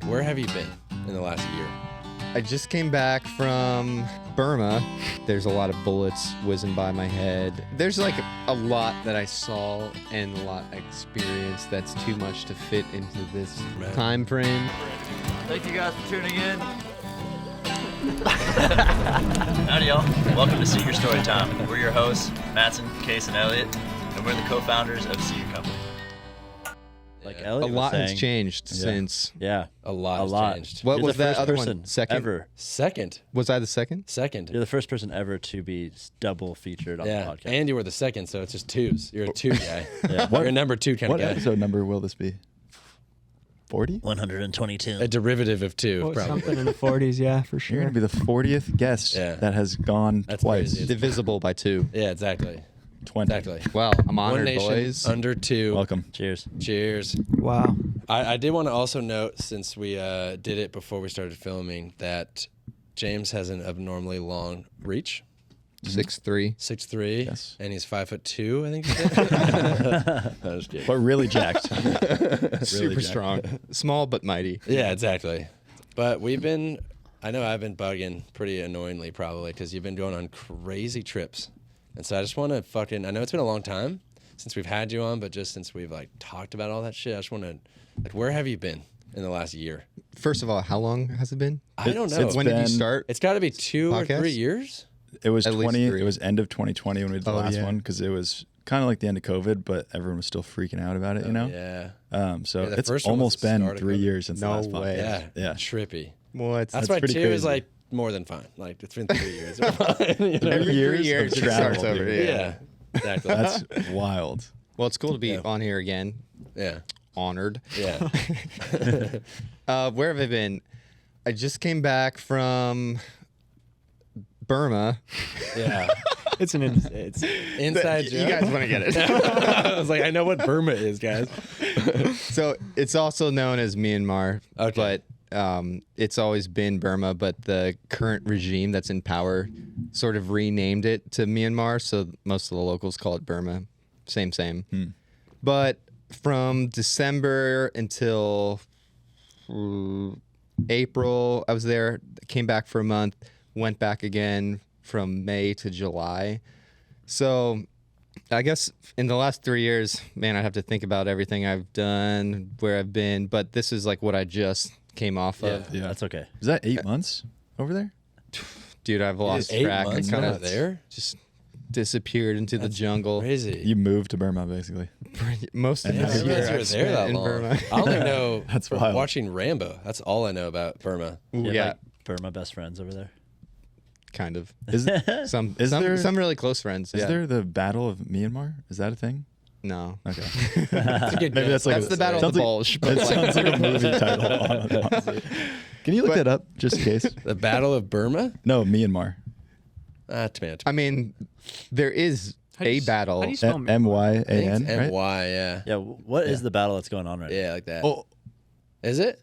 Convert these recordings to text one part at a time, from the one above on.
Like, where have you been in the last year? I just came back from Burma. There's a lot of bullets whizzing by my head. There's like a lot that I saw and a lot I experienced that's too much to fit into this time frame. Thank you guys for tuning in. Howdy, y'all. Welcome to Seager Storytime. We're your hosts, Mattson, Case, and Elliott, and we're the co-founders of Seager Company. Like A Elliott lot was has saying, changed since. Yeah, A lot a has lot. changed. What You're was the that first other person one? Second? ever. Second. Was I the second? Second. You're the first person ever to be double featured on the Yeah. podcast. And you were the second, so it's just twos. You're a two guy. Yeah. You're a number two kind What of guy. episode number will this be? 40? 122. A derivative of two, Oh, probably. something in the 40s, yeah, for You're sure. going to be the 40th guest Yeah. that has gone That's twice. crazy. Divisible by 2. Yeah, exactly. 20. Exactly. Wow, I'm One honored, nation boys. under two. Welcome. Cheers. Cheers. Wow. I did want to also note, since we did it before we started filming, that James has an abnormally long reach. 6'3". 6'3", Yes. and he's 5'2", I think you said. I was kidding. But really jacked. Super jacked. strong. Small but mighty. Yeah, exactly. But I know I've been bugging pretty annoyingly probably because you've been going on crazy trips. And so I just want to I know it's been a long time since we've had you on, but just since we've like talked about all that shit, I just want to, like, where have you been in the last year? First of all, how long has it been? I don't know. When did you been- start? It's got to be 2 or Podcast? 3 years. It was At least 20. 3. It was end of 2020 when we did the last yeah. one because it was kind of like the end of COVID, but everyone was still freaking out about it, you know? Yeah. So Yeah, the it's first one was almost the been start of 3 COVID. years since the No last way. podcast. Yeah. Yeah. Trippy. What? That's That's why pretty 2 is crazy. like more than fine. Like, it's been 3 years. It's fine, you know? Every 3 years years of it starts travel, over. dude. Yeah. Exactly. That's wild. Well, it's cool to be Yeah. on here again. Yeah. Honored. Yeah. Where have I been? I just came back from Burma. Yeah. It's Inside joke. You guys want to get it. I was like, I know what Burma is, guys. So it's also known as Myanmar, Okay. but it's always been Burma, but the current regime that's in power sort of renamed it to Myanmar, so most of the locals call it Burma. Same. But from December until April, I was there, came back for a month, went back again from May to July. So I guess in the last 3 years, man, I have to think about everything I've done, where I've been, but this is like what I just came off of. Yeah. That's okay. Is that 8 months over there? Dude, I've lost 8 track. months I kind not of there? just disappeared into the jungle. Crazy. You moved to Burma, basically. Most of I this didn't year realize you were I've there spent that in long. Burma. I only know That's from wild. watching Rambo. That's all I know about Burma. Ooh, You have, yeah, like, Burma best friends over there. kind of. Is Some Is there- some really close friends. Is yeah. there the Battle of Myanmar? Is that a thing? No. Okay. That's a good Maybe guess. that's like That's the Battle of sounds the like- Bulge. But It like, sounds like a movie title. Honestly. Can you look that up just in case? The Battle of Burma? No, Myanmar. Tomato. I mean, there is a battle. How do you spell M Y A I think N, it's right? MY, yeah. Yeah, what is the battle that's going on right Yeah, like that. Oh, Is it?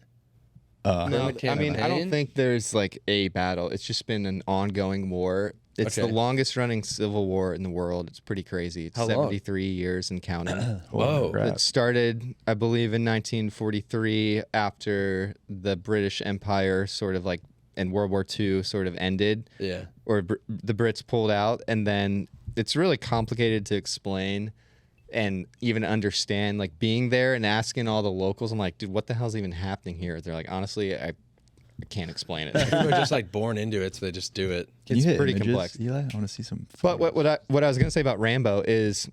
No, Burma I mean, I campaign? don't think there's like a battle. It's just been an ongoing war. It's the Okay. longest running civil war in the world. It's pretty crazy. It's How long? 73 years and counting. Whoa. crap. It started, I believe, in 1943 after the British Empire sort of like, and World War II sort of ended, Yeah. or the Brits pulled out. And then it's really complicated to explain and even understand, like being there and asking all the locals. I'm like, dude, what the hell's even happening here? They're like, honestly, I can't explain it. People are just like born into it, so they just do it. Can you It's hit pretty images, complex. Eli, I want to see some. But what I was gonna say about Rambo is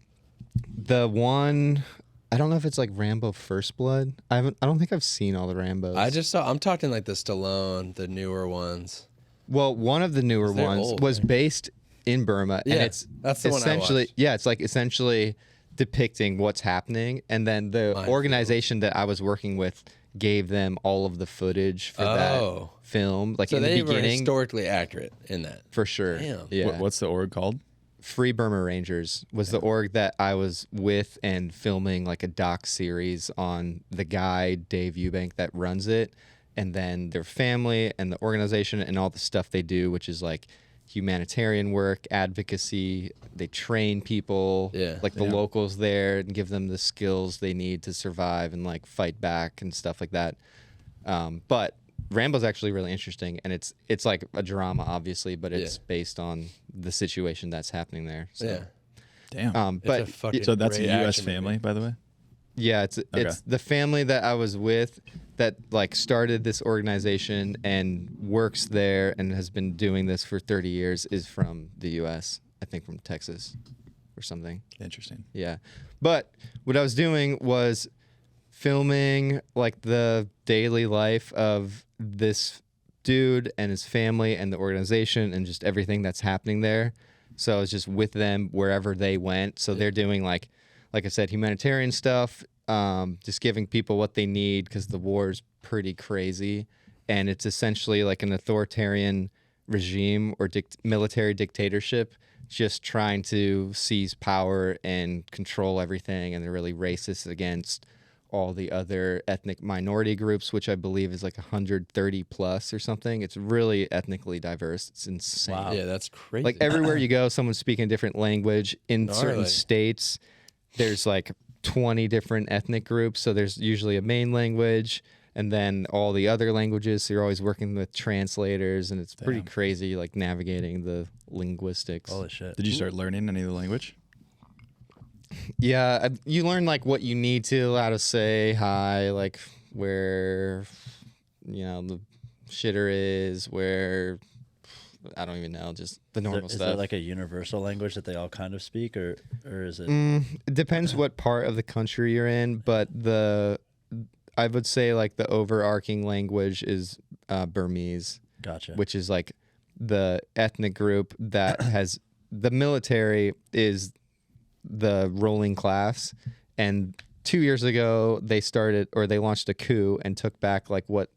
the one. I don't know if it's like Rambo First Blood. I don't think I've seen all the Rambos. I'm talking like the Stallone, the newer ones. Well, one of the newer They're ones old, was man. based in Burma, and Yeah, it's that's the one I essentially watched. it's like essentially depicting what's happening, and then the Minefield. organization that I was working with gave them all of the footage for Oh. that film, like So in they the were beginning, historically accurate in that. for sure. Damn. Yeah. What's the org called? Free Burma Rangers was the org that I was with and filming like a doc series on the guy, Dave Eubank, that runs it, and then their family and the organization and all the stuff they do, which is like humanitarian work, advocacy. They train people, Yeah. like the locals there, and give them the skills they need to survive and like fight back and stuff like that. But Rambo's actually really interesting, and it's like a drama, obviously, but it's based on the situation that's happening there. So. Yeah. Damn. But So that's a great U.S. action family, movie. by the way. yeah, it's the family that I was with that like started this organization and works there and has been doing this for 30 years is from the U.S. I think from Texas or something. Interesting. Yeah. But what I was doing was filming like the daily life of this dude and his family and the organization and just everything that's happening there. So I was just with them wherever they went. So they're doing like I said, humanitarian stuff, just giving people what they need because the war is pretty crazy. And it's essentially like an authoritarian regime or military dictatorship just trying to seize power and control everything. And they're really racist against all the other ethnic minority groups, which I believe is like 130 plus or something. It's really ethnically diverse. It's insane. Wow. Yeah, that's crazy. Like everywhere you go, someone's speaking a different language. In certain Gnarly. states, there's like 20 different ethnic groups. So there's usually a main language and then all the other languages. So you're always working with translators, and it's pretty crazy, like navigating the linguistics. Holy shit. Did you start learning any of the language? Yeah, you learn like what you need to, how to say hi, like where, the shitter is, where, I don't even know, just the normal Is stuff. there like a universal language that they all kind of speak, or is it? It depends what part of the country you're in, but I would say like the overarching language is Burmese, Gotcha. which is like the ethnic group that has the military is the ruling class, and 2 years ago they launched a coup and took back like what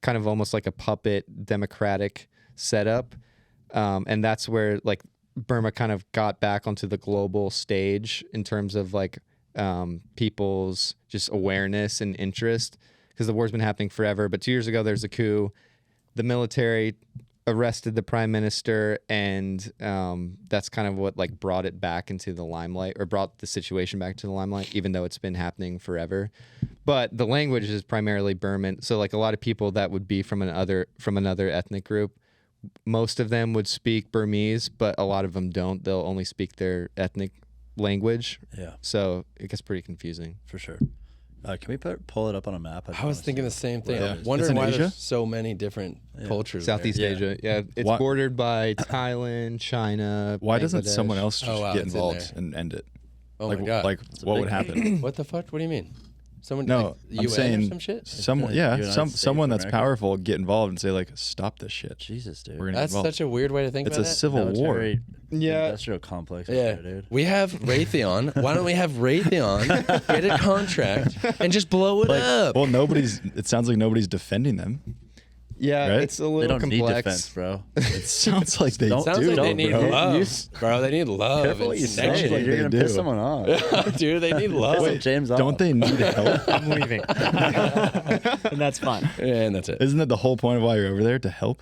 kind of almost like a puppet democratic setup, and that's where like Burma kind of got back onto the global stage in terms of like people's just awareness and interest, because the war's been happening forever. But 2 years ago there's a coup, the military arrested the prime minister, and that's kind of what like brought it back into the limelight, or brought the situation back to the limelight, even though it's been happening forever. But the language is primarily Burman, so like a lot of people that would be from another ethnic group, most of them would speak Burmese, but a lot of them don't. They'll only speak their ethnic language. Yeah, So it gets pretty confusing. for sure. Can we pull it up on a map? I was thinking the same thing. Yeah. I'm It's wondering in why Asia? there's so many different cultures. Southeast there. Yeah. Asia. Yeah, it's Why- bordered by Thailand, China. Why doesn't Bangladesh. someone else just Oh, wow, get it's in involved there. and end it? Oh like, my god. Like, a what big would happen? What the fuck? What do you mean? Someone No, like the I'm UN or saying some shit? someone. the Yeah, United States someone of that's America. powerful get involved and say like, stop this shit. Jesus, dude. We're gonna That's get involved. such a weird way to think It's about a that. civil war. Military Yeah. industrial complex. Yeah, There, dude. we have Raytheon. Why don't we have Raytheon get a contract and just blow it up? Well, it sounds like nobody's defending them. Yeah, Right? it's a They little don't need complex. defense, bro. It sounds like they Don't- Sounds do. like they need bro. love, bro. They need love. Careful what and you say, connection. like dude. You're they gonna piss do. someone off. Dude, they need love. Piss James off. Don't they need help? I'm leaving. And that's fine. And that's it. Isn't that the whole point of why you're over there, to help?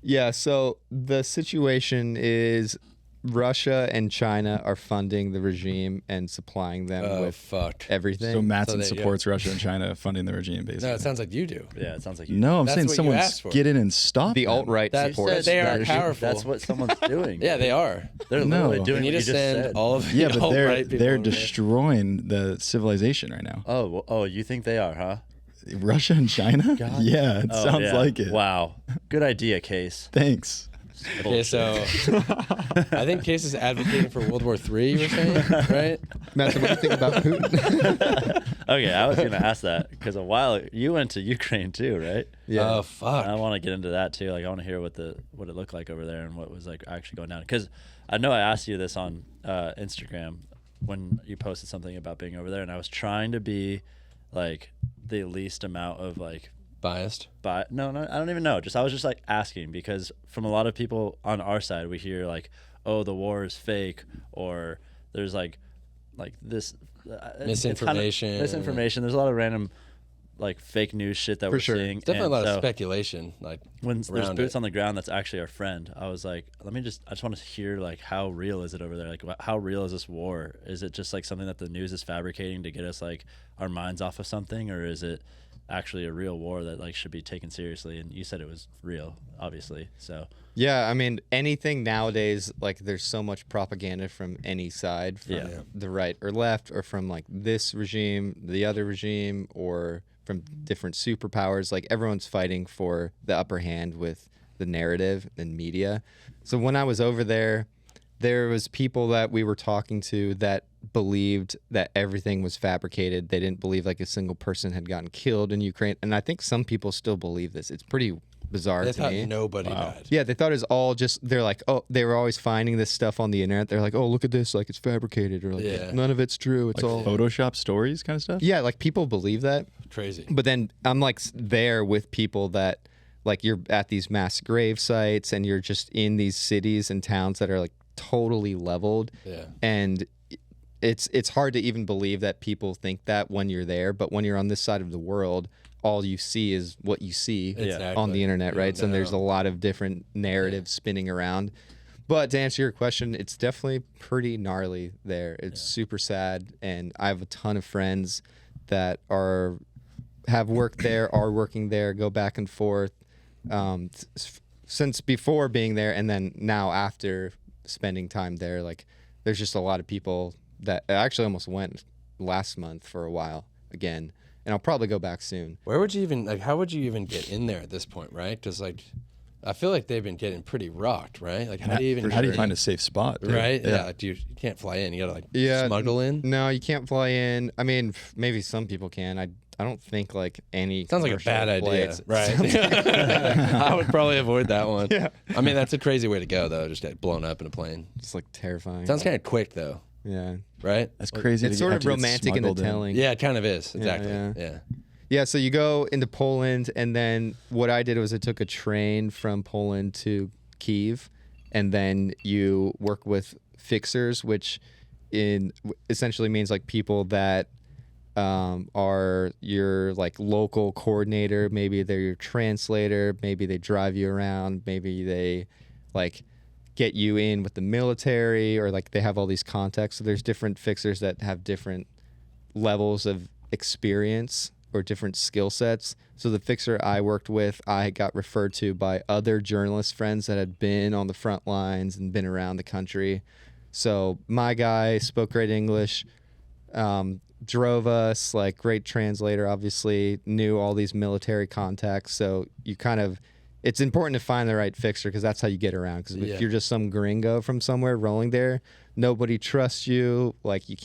Yeah, so the situation is Russia and China are funding the regime and supplying them Oh with fuck. everything. So Mattson they- supports Russia and China funding the regime, basically. No, it sounds like you do. Yeah, it sounds like you. No, I'm That's saying what you someone's asked for. get in and stop the them. alt-right That's- supports they the are regime. powerful. That's what someone's doing. Yeah, they are. They're No. literally We doing We need what to you just send said. all of Yeah, the but alt-right people they're over there. destroying the civilization right now. Oh, you think they are, huh? Russia and China? God. Yeah, it Oh, sounds yeah. like it. Wow, good idea, Case. Thanks. Okay, so I think Case is advocating for World War III, you were saying, right? Matt, what do you think about Putin? Okay, I was gonna ask that because you went to Ukraine too, right? Yeah. Oh, fuck. I want to get into that too. Like, I want to hear what it looked like over there and what was like actually going down. Because I know I asked you this on Instagram when you posted something about being over there, and I was trying to be like the least amount of like Biased. no, I don't even know. I was just like asking, because from a lot of people on our side, we hear like, oh, the war is fake, or there's like this Misinformation. misinformation. There's a lot of random like fake news shit that For we're sure. seeing. It's definitely a And lot of so speculation. Like when there's around boots it. on the ground, that's actually our friend. I was like, I just want to hear like, how real is it over there? Like, how real is this war? Is it just like something that the news is fabricating to get us like our minds off of something, or is it actually a real war that like should be taken seriously. And you said it was real, obviously. So Yeah, I mean, anything nowadays, like there's so much propaganda from any side, from the right or left, or from like this regime, the other regime, or from different superpowers. Like everyone's fighting for the upper hand with the narrative and media. So when I was over there was people that we were talking to that believed that everything was fabricated. They didn't believe like a single person had gotten killed in Ukraine. And I think some people still believe this. It's pretty bizarre They to thought me. nobody died. Yeah, they thought it was all just, they're like, oh, they were always finding this stuff on the internet. They're like, oh, look at this, like it's fabricated, or like none of it's true. It's Like all Photoshop stories kind of stuff? Yeah, like people believe that. Crazy. But then I'm like there with people that like you're at these mass grave sites and you're just in these cities and towns that are like totally leveled. Yeah. And it's hard to even believe that people think that when you're there, but when you're on this side of the world, all you see is what you see Exactly. on the internet, right? So No. there's a lot of different narratives spinning around. But to answer your question, it's definitely pretty gnarly there. It's super sad, and I have a ton of friends that have worked there, are working there, go back and forth since before being there, and then now after spending time there. Like, there's just a lot of people that I actually almost went last month for a while again, and I'll probably go back soon. Where would you even, like, how would you even get in there at this point, right? Because, like, I feel like they've been getting pretty rocked, right? Like, how do you even How do you get find in? a safe spot? Dude? Right? Yeah. Like, you can't fly in. You gotta, like, smuggle in. No, you can't fly in. I mean, maybe some people can. I don't think like any. Sounds like a commercial bad idea, flights- right? I would probably avoid that one. Yeah. I mean, that's a crazy way to go, though. Just get blown up in a plane. Just like terrifying. Sounds kind of quick, though, Yeah. right? That's crazy. It's to sort have of to get romantic in the smuggled in. telling. Yeah, it kind of is. Exactly. yeah. Yeah. Yeah, so you go into Poland, and then what I did was I took a train from Poland to Kyiv, and then you work with fixers, which essentially means like people that are your like local coordinator. Maybe they're your translator. Maybe they drive you around. Maybe they like get you in with the military, or like they have all these contacts. So there's different fixers that have different levels of experience or different skill sets. So the fixer I worked with, I got referred to by other journalist friends that had been on the front lines and been around the country. So my guy spoke great English, drove us, like great translator, obviously, knew all these military contacts. So you it's important to find the right fixer, because that's how you get around. Because Yeah. if you're just some gringo from somewhere rolling there, nobody trusts you. Like you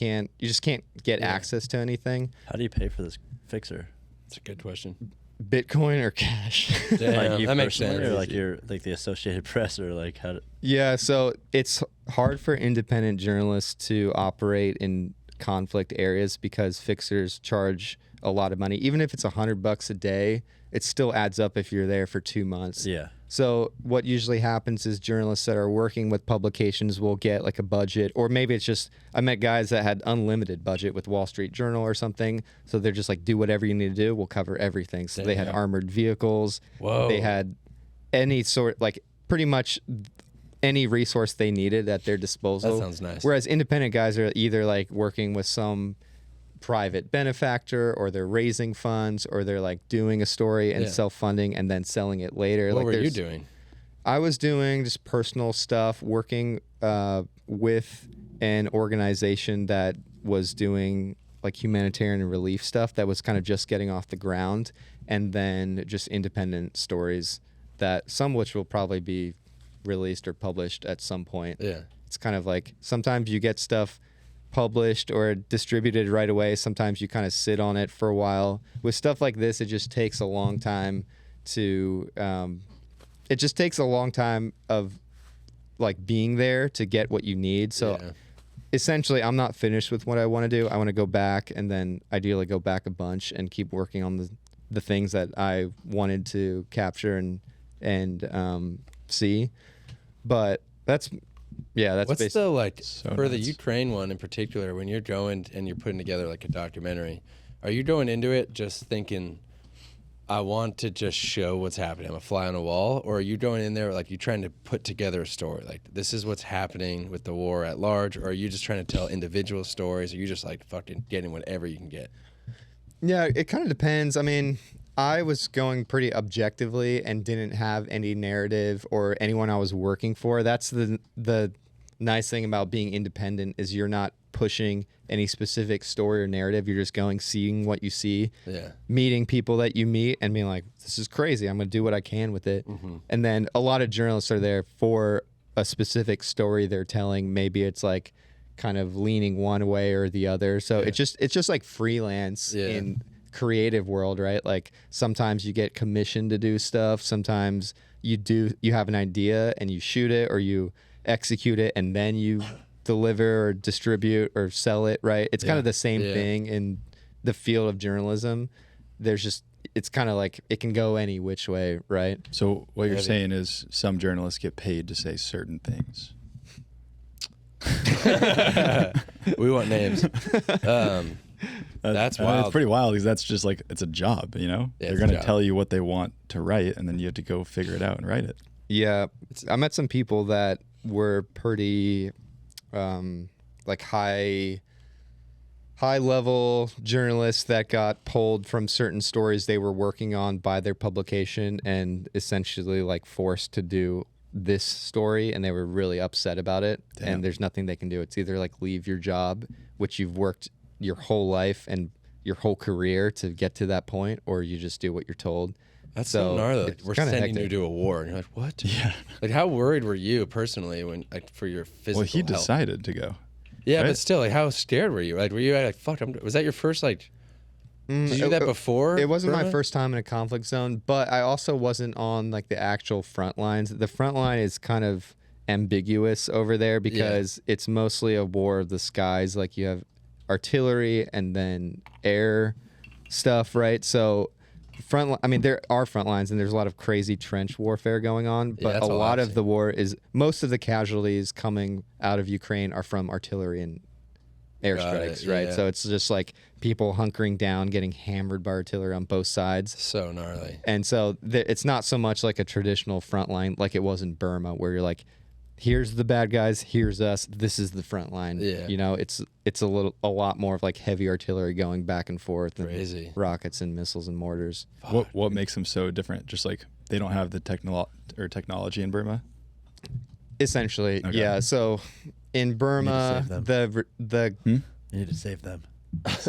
just can't get access to anything. how do you pay for this fixer? That's a good question. Bitcoin or cash? Damn, Like you that makes personally, sense. or like you're like the Associated Press, or like how? Yeah, so it's hard for independent journalists to operate in conflict areas because fixers charge a lot of money. Even if it's $100 a day, it still adds up if you're there for 2 months. Yeah. So what usually happens is journalists that are working with publications will get like a budget, or maybe it's just, I met guys that had unlimited budget with Wall Street Journal or something. So they're just like, do whatever you need to do. We'll cover everything. So they had armored vehicles. Whoa. They had any sort, like pretty much any resource they needed at their disposal. That sounds nice. Whereas independent guys are either like working with some private benefactor, or they're raising funds, or they're like doing a story and Yeah. self-funding and then selling it later. What like were you there's- doing? I was doing just personal stuff, working with an organization that was doing like humanitarian and relief stuff that was kind of just getting off the ground, and then just independent stories that some which will probably be released or published at some point. Yeah. It's kind of like sometimes you get stuff published or distributed right away. Sometimes you kind of sit on it for a while. With stuff like this, it just takes a long time to it just takes a long time of like being there to get what you need. So Yeah. essentially, I'm not finished with what I want to do. I want to go back, and then ideally go back a bunch and keep working on the things that I wanted to capture and see. But that's What's basically the, like, So for the nuts. Ukraine one in particular, when you're going and you're putting together like a documentary, are you going into it just thinking, I want to just show what's happening, I'm a fly on a wall? Or are you going in there like you trying to put together a story? Like, this is what's happening with the war at large? Or are you just trying to tell individual stories? Or are you just like fucking getting whatever you can get? Yeah, it kind of depends. I mean, I was going pretty objectively and didn't have any narrative or anyone I was working for. That's the nice thing about being independent is you're not pushing any specific story or narrative. You're just going, seeing what you see, meeting people that you meet and being like, this is crazy. I'm going to do what I can with it. And then a lot of journalists are there for a specific story they're telling. Maybe it's like kind of leaning one way or the other. So it's just like freelance in creative world, right? Like sometimes you get commissioned to do stuff. Sometimes you have an idea and you shoot it or you execute it and then you deliver or distribute or sell it, right? It's kind of the same thing in the field of journalism. It's kind of like it can go any which way, right? So what you're saying is some journalists get paid to say certain things. We want names. That's wild. It's pretty wild because that's just like, it's a job, you know? Yeah, they're going to tell you what they want to write and then you have to go figure it out and write it. Yeah. I met some people that were pretty like high level journalists that got pulled from certain stories they were working on by their publication and essentially like forced to do this story, and they were really upset about it. Damn. And there's nothing they can do. It's either like leave your job, which you've worked your whole life and your whole career to get to that point, or you just do what you're told. That's so gnarly. Like, we're sending hectic. you to a war, and you're like, what? Yeah. Like, how worried were you personally when, like, for your physical Well, he health? decided to go. Yeah, right? but still, like, how scared were you? Like, were you like, fuck? Was that your first like? Did you do that before? It wasn't my Burma? first time in a conflict zone, but I also wasn't on like the actual front lines. The front line is kind of ambiguous over there because it's mostly a war of the skies. Like you have artillery and then air stuff, right? So there are front lines and there's a lot of crazy trench warfare going on, but a lot of the war is, most of the casualties coming out of Ukraine are from artillery and airstrikes, right? Yeah. So it's just like people hunkering down, getting hammered by artillery on both sides. So gnarly. And so it's not so much like a traditional front line like it was in Burma, where you're like, here's the bad guys, here's us, this is the front line. Yeah. You know, it's a lot more of like heavy artillery going back and forth, Crazy. and rockets and missiles and mortars. What makes them so different? Just like they don't have the technology in Burma. Essentially, Okay. yeah. So in Burma, save the You need to save them.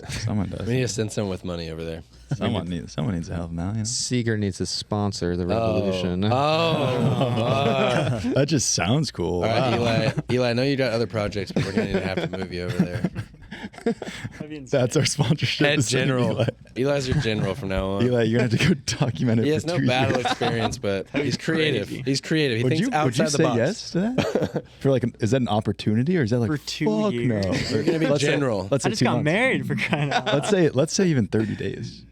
Someone does. We need to send someone with money over there. Someone needs to help them out. You know? Seager needs to sponsor the revolution. That just sounds cool. All right, Eli, I know you got other projects, but we're going to have to move you over there. That's our sponsorship. Head is sending general. Eli. Eli's your general from now on. Eli, you're gonna have to go document it. He has for no 2 battle years. experience, but he's creative. crazy. He's creative. He Would thinks you outside the say box. yes to that? For like, is that an opportunity or is that like For 2 fuck years. no? You're gonna be Let's say- general. let's I say just 2 got months. married for crying out loud. Let's say even 30 days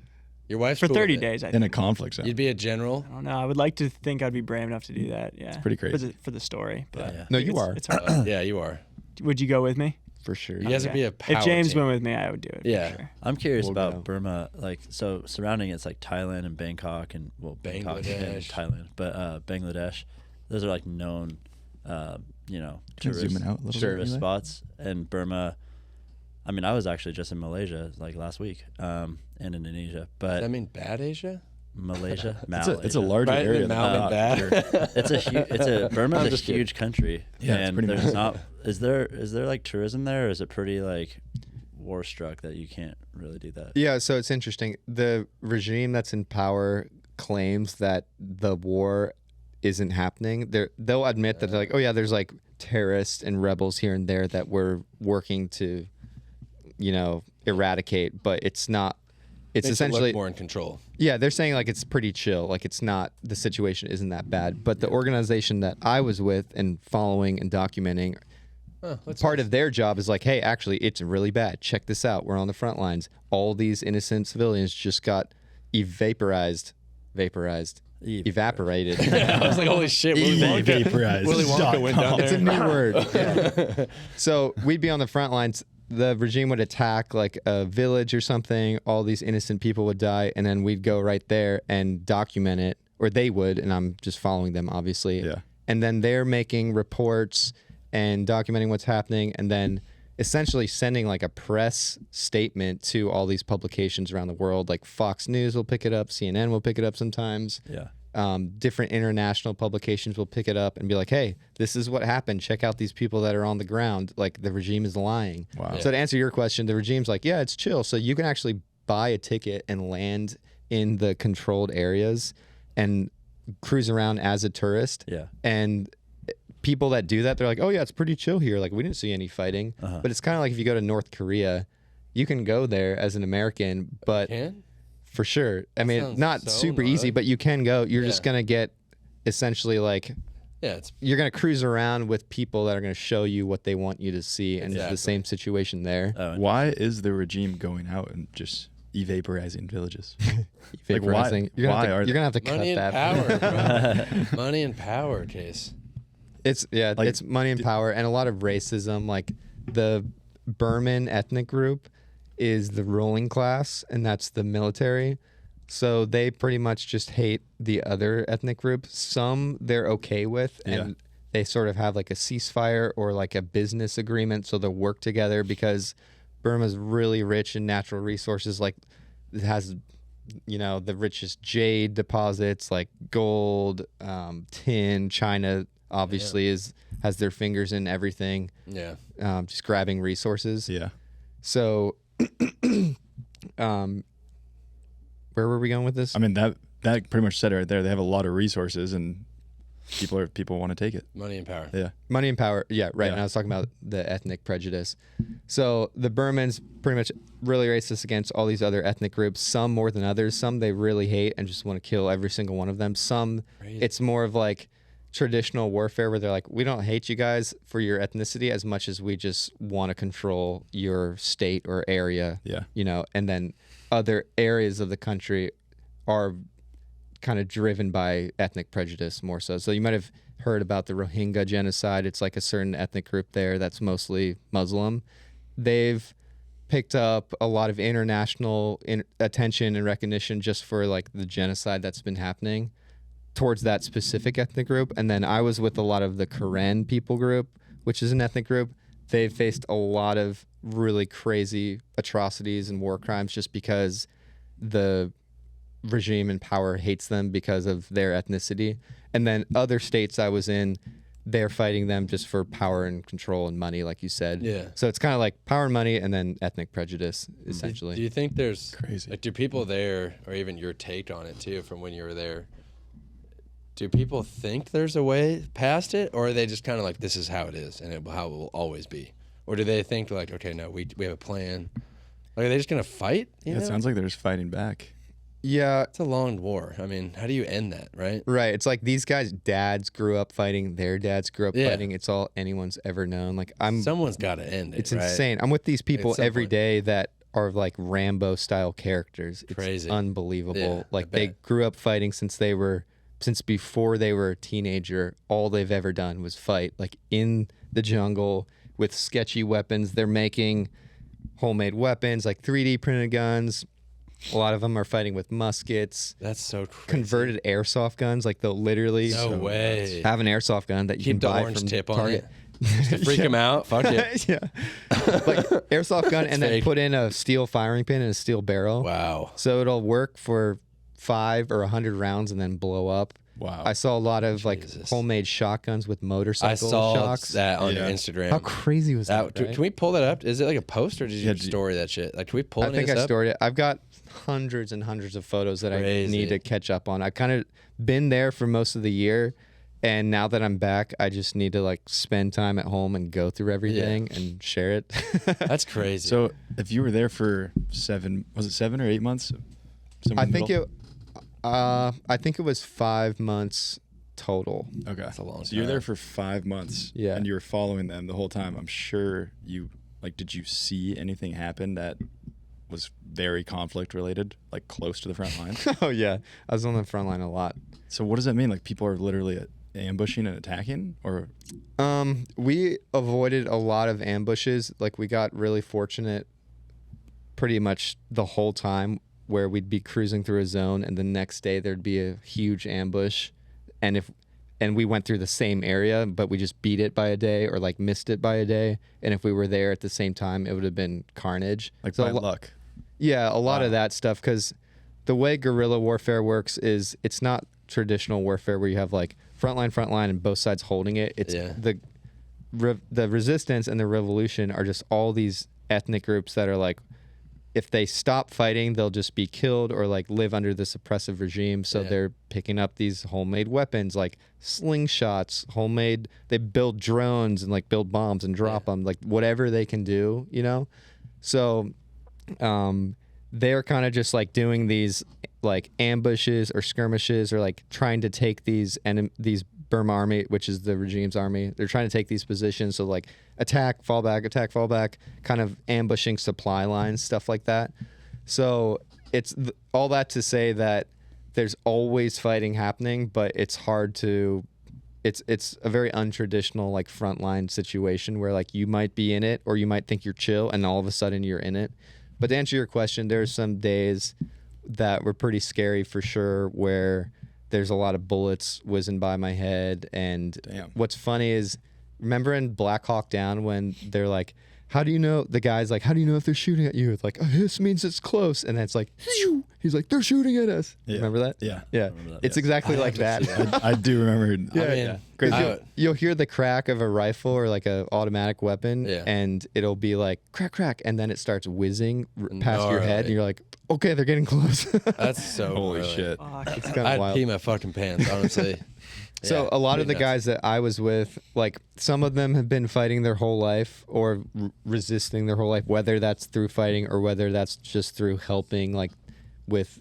Your wife's For cool 30 with it. days, I in a think. conflict zone. You'd be a general. I don't know. I would like to think I'd be brave enough to do that. Yeah. pretty crazy. For the story. But Yeah. No, you it's- are. It's hard. Yeah, you are. Would you go with me? For sure. You guys would be a power If James team. went with me, I would do it. Yeah. For sure. I'm curious We'll about go. Burma, like so surrounding it's like Thailand and Bangkok and Bangkok and Bangladesh. Thailand, but Bangladesh, those are like known, Can you tourist, zoom in out a little bit, tourist Eli? spots. And Burma, I mean, I was actually just in Malaysia like last week, and Indonesia, Does that but mean bad Asia? Malaysia, It's a larger Right, area. the than mountain that. bad. it's a I'm Burma's a just kidding. huge country, Yeah, it's and pretty there's massive. not is there like tourism there, or is it pretty like war struck that you can't really do that? Yeah, so it's interesting. The regime that's in power claims that the war isn't happening. They'll admit that they're like, oh yeah, there's like terrorists and rebels here and there that we're working to, eradicate, but it's not. It's Makes it look essentially more in control. Yeah, they're saying like it's pretty chill. Like it's not, the situation isn't that bad. But the organization that I was with and following and documenting, part of their job is like, hey, actually, it's really bad. Check this out. We're on the front lines. All these innocent civilians just got evaporated. I was like, holy shit, Willy Wonka. Vaporized. Willy Wonka went down It's a there. new word. Yeah. So we'd be on the front lines. The regime would attack like a village or something. All these innocent people would die, and then we'd go right there and document it, or they would, and I'm just following them, obviously. Yeah. And then they're making reports and documenting what's happening, and then essentially sending like a press statement to all these publications around the world. Like Fox News will pick it up, CNN will pick it up sometimes. Yeah. Different international publications will pick it up and be like, hey, this is what happened. Check out these people that are on the ground. Like, the regime is lying. Wow. Yeah. So to answer your question, the regime's like, yeah, it's chill. So you can actually buy a ticket and land in the controlled areas and cruise around as a tourist. Yeah. And people that do that, they're like, oh yeah, it's pretty chill here. Like, we didn't see any fighting. But it's kind of like if you go to North Korea, you can go there as an American, but Can? for sure. I mean, sounds not so super easy, gnarly. but you can go. You're Yeah. just going to get essentially like, Yeah, it's you're going to cruise around with people that are going to show you what they want you to see. And it's Exactly. the same situation there. Why is the regime going out and just evaporizing villages? Like, why- Vaporizing. You're why gonna are have to, they- you're gonna have to cut money and that. power, bro. Money and power, Case. It's Like, it's money and power and a lot of racism. Like, the Burman ethnic group is the ruling class, and that's the military. So they pretty much just hate the other ethnic group. Some they're okay with, and they sort of have like a ceasefire or like a business agreement, so they'll work together because Burma's really rich in natural resources. Like, it has, you know, the richest jade deposits, like gold, tin. China obviously has their fingers in everything, Yeah. just grabbing resources. Yeah. So, where were we going with this? I mean, that pretty much said it right there. They have a lot of resources, and people want to take it. Money and power. Yeah. Money and power. Yeah, right. Yeah. And I was talking about the ethnic prejudice. So the Burmans pretty much really racist against all these other ethnic groups, some more than others. Some they really hate and just want to kill every single one of them. Some Crazy. it's more of like traditional warfare where they're like, we don't hate you guys for your ethnicity as much as we just want to control your state or area. Yeah. You know, and then other areas of the country are kind of driven by ethnic prejudice more so. So you might have heard about the Rohingya genocide. It's like a certain ethnic group there that's mostly Muslim. They've picked up a lot of international attention and recognition just for like the genocide that's been happening towards that specific ethnic group. And then I was with a lot of the Karen people group, which is an ethnic group. They've faced a lot of really crazy atrocities and war crimes just because the regime in power hates them because of their ethnicity. And then other states I was in, they're fighting them just for power and control and money, like you said. Yeah. So it's kind of like power and money and then ethnic prejudice, Do essentially. you think there's Crazy. like, do people there, or even your take on it too, from when you were there? Do people think there's a way past it, or are they just kind of like, this is how it is and how it will always be? Or do they think like, okay, no, we have a plan? Like, are they just gonna fight? You Yeah, it know? sounds like they're just fighting back. Yeah, It's a long war. I mean, how do you end that, right? right. It's like these guys' dads grew up fighting, their dads grew up Yeah. fighting. It's all anyone's ever known. Like, Someone's got to end it. it's right? insane. I'm with these people some every point. day that are like Rambo style characters. It's Crazy. unbelievable. Yeah, like, I they bet. grew up fighting since before they were a teenager. All they've ever done was fight, like in the jungle with sketchy weapons. They're making homemade weapons, like 3D printed guns. A lot of them are fighting with muskets, That's so crazy. converted airsoft guns. Like, they'll literally No way. have an airsoft gun that you Keep can the buy orange from tip on Target. it. To freak them out. Fuck it. Yeah, like airsoft gun, and then fake. put in a steel firing pin and a steel barrel. Wow. So it'll work for 5 or 100 rounds and then blow up. Wow. I saw a lot of like Jesus. homemade shotguns with I motorcycle saw shocks. that on your Yeah. Instagram. How crazy was that? Can we pull that up? Is it like a post, or did you Yeah, story that shit? Like, can we pull I any think of I this up? stored it. I've got hundreds and hundreds of photos that I Crazy. need to catch up on. I kind of been there for most of the year, and now that I'm back, I just need to like spend time at home and go through everything and share it. That's crazy. So if you were there for 7 or 8 months? Somewhere I in the think middle? I think it was 5 months total. Okay. That's a long So you're time. there for 5 months. Yeah. And you were following them the whole time. I'm sure you, like, did you see anything happen that was very conflict related, like close to the front line? Oh yeah, I was on the front line a lot. So what does that mean? Like, people are literally ambushing and attacking? Or We avoided a lot of ambushes. Like, we got really fortunate pretty much the whole time, where we'd be cruising through a zone and the next day there'd be a huge ambush. And if and we went through the same area, but we just beat it by a day or like missed it by a day. And if we were there at the same time, it would have been carnage. Like So by a lo- luck. Yeah, a lot Wow. of that stuff, because the way guerrilla warfare works is it's not traditional warfare where you have like front line, and both sides holding it. It's the resistance and the revolution are just all these ethnic groups that are like, if they stop fighting, they'll just be killed or like live under this oppressive regime. So they're picking up these homemade weapons like slingshots, homemade. They build drones and like build bombs and drop them, like whatever they can do, you know? So they're kind of just like doing these like ambushes or skirmishes or like trying to take these Burma army, which is the regime's army. They're trying to take these positions. So like attack, fall back, kind of ambushing supply lines, stuff like that. So it's all that to say that there's always fighting happening, but it's hard to, it's a very untraditional like frontline situation where like you might be in it or you might think you're chill and all of a sudden you're in it. But to answer your question, there's some days that were pretty scary for sure where there's a lot of bullets whizzing by my head. And what's funny is, remember in Black Hawk Down when they're like, how do you know, the guy's like, how do you know if they're shooting at you? It's like, a hiss means it's close. And then it's like, he's like, they're shooting at us. Yeah. Remember that? Yeah. Yeah. It's exactly like that. I do remember. Yeah. You'll hear the crack of a rifle or like a automatic weapon and it'll be like crack, crack. And then it starts whizzing past your head and you're like, okay, they're getting close. That's so Holy early. shit. It's kind of I'd wild. pee my fucking pants, honestly. So a lot of the guys that I was with, like some of them have been fighting their whole life or resisting their whole life, whether that's through fighting or whether that's just through helping, like with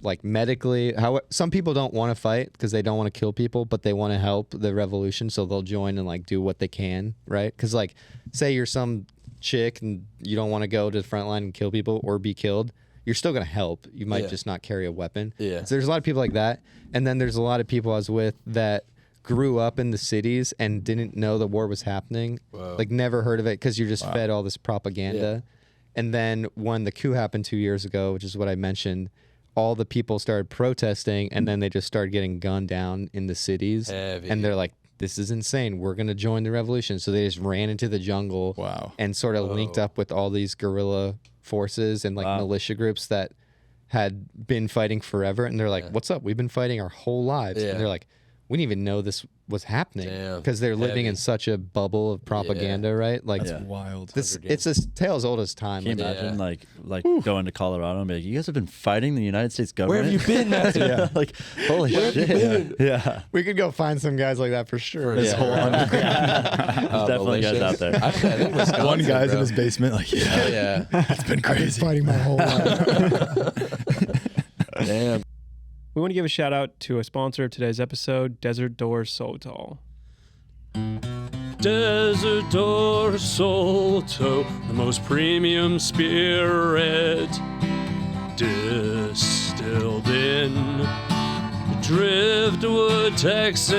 like medically. How some people don't want to fight because they don't want to kill people, but they want to help the revolution, so they'll join and like do what they can, right? Because like, say you're some chick and you don't want to go to the front line and kill people or be killed. You're still going to help. You might just not carry a weapon. Yeah. So there's a lot of people like that. And then there's a lot of people I was with that grew up in the cities and didn't know the war was happening. Whoa. Like never heard of it because you're just fed all this propaganda. And then when the coup happened 2 years ago, which is what I mentioned, all the people started protesting and then they just started getting gunned down in the cities. Heavy. And they're like, this is insane. We're going to join the revolution. So they just ran into the jungle and sort of linked up with all these guerrilla forces and like militia groups that had been fighting forever. And they're like, what's up? We've been fighting our whole lives. And they're like, we didn't even know this was happening because they're living in such a bubble of propaganda, right? Like That's wild. it's a tale as old as time. Can you imagine like going to Colorado and be like, you guys have been fighting the United States Where government? have you been, Mattson? Like, holy shit. Yeah. We could go find some guys like that for sure. This whole underground. There's definitely guys out there. I think Wisconsin, One guy's bro. in his basement, like, Yeah. it's been crazy. Fighting my whole life. Damn. We want to give a shout out to a sponsor of today's episode, Desert Door Sotol. Desert Door Sotol, the most premium spirit, distilled in Driftwood, Texas.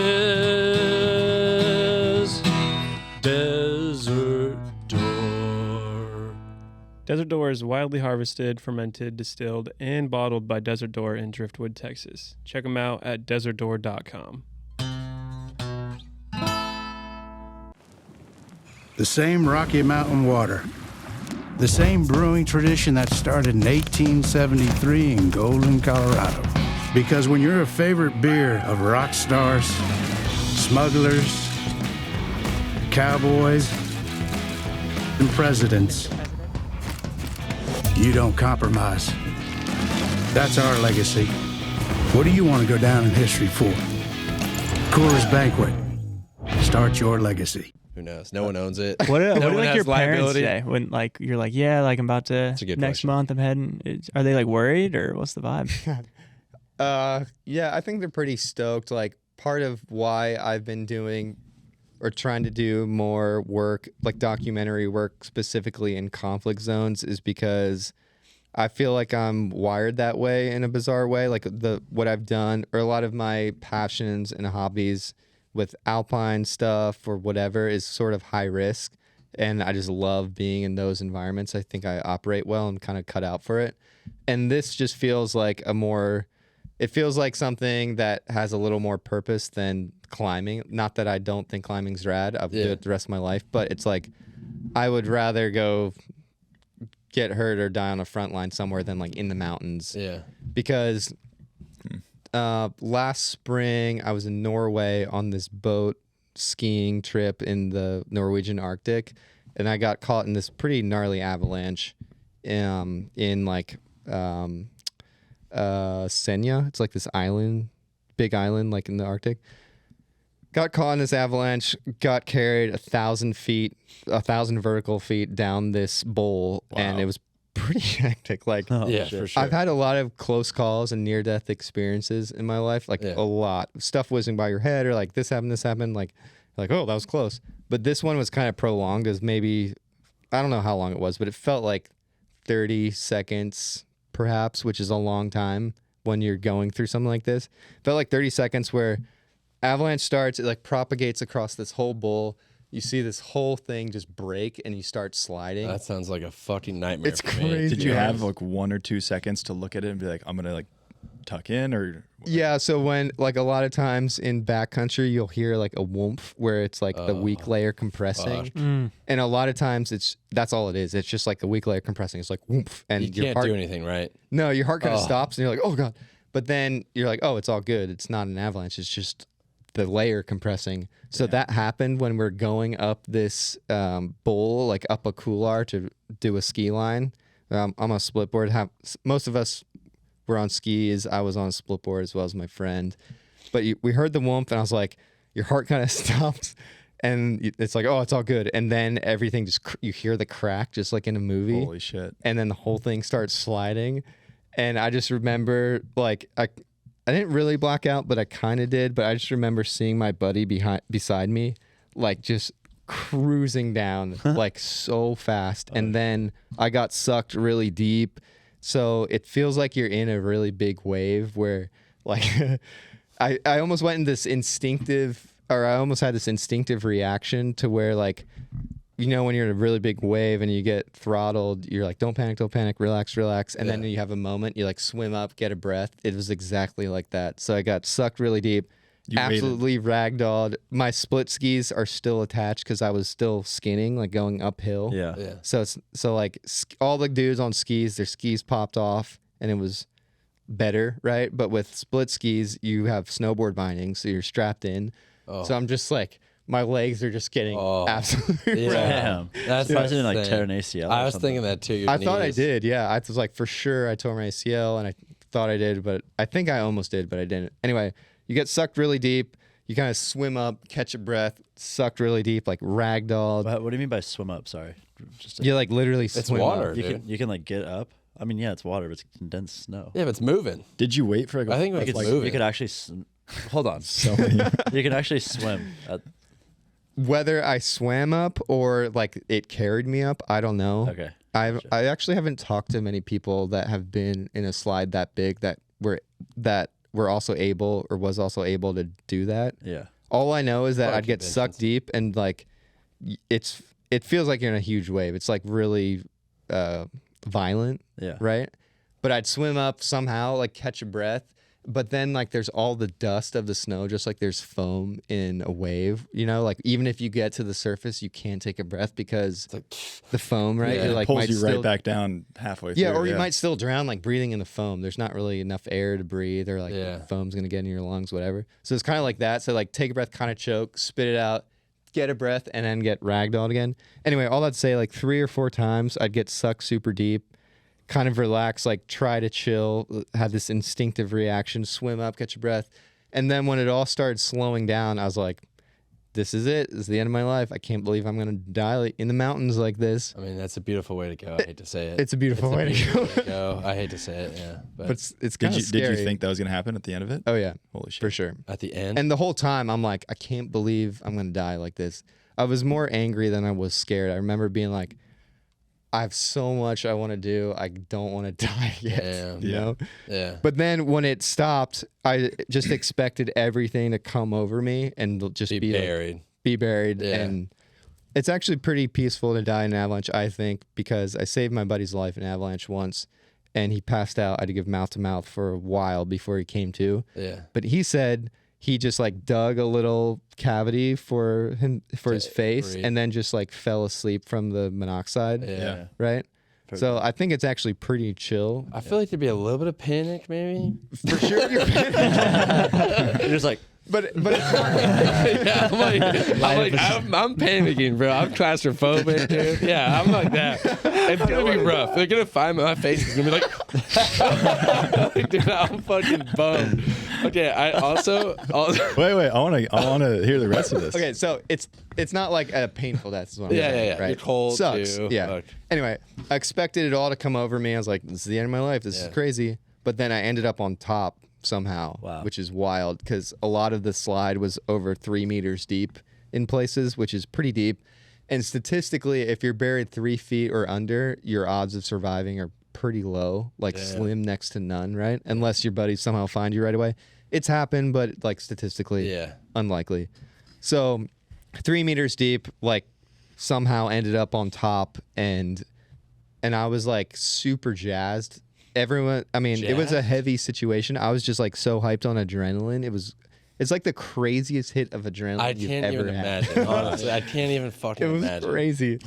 Desert Door. Desert Door is wildly harvested, fermented, distilled, and bottled by Desert Door in Driftwood, Texas. Check them out at desertdoor.com. The same Rocky Mountain water. The same brewing tradition that started in 1873 in Golden, Colorado. Because when you're a favorite beer of rock stars, smugglers, cowboys, and presidents, you don't compromise. That's our legacy. What do you want to go down in history for? Coors Banquet. Start your legacy. Who knows? No one owns it. What do no one like has your parents liability. say when like you're like, yeah, like I'm about to That's a good next question. month I'm heading? Are they like worried or what's the vibe? Yeah, I think they're pretty stoked. Like part of why I've been doing or trying to do more work, like documentary work specifically in conflict zones, is because I feel like I'm wired that way in a bizarre way. Like what I've done or a lot of my passions and hobbies with alpine stuff or whatever is sort of high risk. And I just love being in those environments. I think I operate well and kind of cut out for it. And this just feels like a more it feels like something that has a little more purpose than climbing. Not that I don't think climbing's rad. I'll do it the rest of my life, but it's like I would rather go get hurt or die on a front line somewhere than like in the mountains. Yeah. Because last spring I was in Norway on this boat skiing trip in the Norwegian Arctic, and I got caught in this pretty gnarly avalanche in like Senja. It's like this island, big island, like in the Arctic. Got caught in this avalanche, got carried 1,000 feet, 1,000 vertical feet down this bowl, and it was pretty hectic. Like, Yeah, for sure. I've had a lot of close calls and near-death experiences in my life, like a lot. Stuff whizzing by your head, or like this happened, like, oh, that was close. But this one was kind of prolonged, as maybe, I don't know how long it was, but it felt like 30 seconds, perhaps, which is a long time when you're going through something like this. Felt like 30 seconds where avalanche starts, it like propagates across this whole bowl. You see this whole thing just break and you start sliding. That sounds like a fucking nightmare. It's for me. crazy. Did you have like 1 or 2 seconds to look at it and be like, I'm gonna like tuck in, or? Yeah, so when like a lot of times in backcountry you'll hear like a whoomph where it's like the weak layer compressing, and a lot of times that's all it is. It's just like the weak layer compressing. It's like whoomph, and You your can't heart, do anything, right? No, your heart kind of stops, and you're like, oh god. But then you're like, oh, it's all good. It's not an avalanche. It's just the layer compressing. So that happened when we're going up this bowl, like up a couloir to do a ski line. I'm on a split board. Most of us were on skis. I was on a split board as well as my friend. But we heard the whoomp, and I was like, your heart kind of stops, and it's like, oh, it's all good. And then everything just, you hear the crack just like in a movie. Holy shit. And then the whole thing starts sliding. And I just remember, like, I didn't really black out, but I kind of did. But I just remember seeing my buddy beside me, like, just cruising down, like, so fast. And then I got sucked really deep. So it feels like you're in a really big wave where, like, I almost went in this I almost had this instinctive reaction to where, like, you know, when you're in a really big wave and you get throttled, you're like, don't panic, relax. And then you have a moment, you like swim up, get a breath. It was exactly like that. So I got sucked really deep, absolutely ragdolled. My split skis are still attached because I was still skinning, like going uphill. Yeah. So like all the dudes on skis, their skis popped off and it was better, right? But with split skis, you have snowboard bindings, so you're strapped in. So I'm just like, my legs are just getting absolutely Damn. That's I didn't like insane. tear an ACL. I was thinking that too. Your I thought I knees. did, yeah. I was like, for sure I tore my ACL, and I thought I did, but I think I almost did, but I didn't. Anyway, you get sucked really deep. You kind of swim up, catch a breath, sucked really deep, like ragdolled. What do you mean by swim up? Sorry. Just You like literally It's swim water, up. dude. you can like get up. I mean, yeah, it's water, but it's condensed snow. Yeah, but it's moving. Did you wait for like I think it's moving. You could actually Hold on. so many? you can actually swim. Whether I swam up or like it carried me up, I don't know. Okay. I actually haven't talked to many people that have been in a slide that big that were also able or was also able to do that. Yeah. All I know is that Probably I'd get sucked conventions. deep and like it feels like you're in a huge wave. It's like really violent, Yeah. right? But I'd swim up somehow, like catch a breath. But then like there's all the dust of the snow, just like there's foam in a wave, you know, like even if you get to the surface, you can't take a breath because the foam, right? Yeah. You're, like, Pulls might you right still- back down halfway Yeah, through. or you might still drown like breathing in the foam. There's not really enough air to breathe, or like the foam's gonna get in your lungs, whatever. So it's kind of like that. So like take a breath, kind of choke, spit it out, get a breath, and then get ragdolled again. Anyway, all that to say, like 3 or 4 times I'd get sucked super deep, kind of relax, like try to chill, have this instinctive reaction, swim up, catch a breath. And then when it all started slowing down, I was like, this is it. This is the end of my life. I can't believe I'm going to die in the mountains like this. I mean, that's a beautiful way to go. I hate to say it. It's a beautiful way to go. I hate to say it, yeah. But it's Did kind you, of scary. did you think that was gonna happen at the end of it? Oh, yeah. Holy shit. For sure. at the end, And the whole time, I'm like, I can't believe I'm going to die like this. I was more angry than I was scared. I remember being like, I have so much I want to do. I don't want to die yet. Yeah. You know? yeah. But then when it stopped, I just expected everything to come over me and just Be be like, buried. be buried. Yeah. And it's actually pretty peaceful to die in an avalanche, I think, because I saved my buddy's life in an avalanche once. and he passed out. I had to give mouth to mouth for a while before he came to. Yeah. But he said he just like dug a little cavity for his face breathe. and then just like fell asleep from the monoxide. Yeah. Right. So I think it's actually pretty chill. I feel like there'd be a little bit of panic, maybe. For sure, you're You're just like, but it's not. Yeah, I'm panicking, bro. I'm claustrophobic, dude. Yeah, I'm like that. It's gonna be rough. They're gonna find my face. It's gonna be like, dude, I'm fucking bummed. Okay, I also Wait. I want to hear the rest of this. Okay, so it's not like a painful death. Is what I'm saying, yeah. Right? You're cold Sucks. too. Yeah. Fuck. Anyway, I expected it all to come over me. I was like, this is the end of my life. This is crazy. But then I ended up on top somehow, which is wild because a lot of the slide was over 3 meters deep in places, which is pretty deep. And statistically, if you're buried 3 feet or under, your odds of surviving are pretty low, like slim next to none, right? Unless your buddies somehow find you right away. It's happened, but like statistically unlikely. So 3 meters deep, like somehow ended up on top, and I was like super jazzed. Everyone, I mean, it was a heavy situation. I was just like so hyped on adrenaline. It's like the craziest hit of adrenaline you've ever had. Imagine. Honestly, I can't even fucking imagine. It was crazy.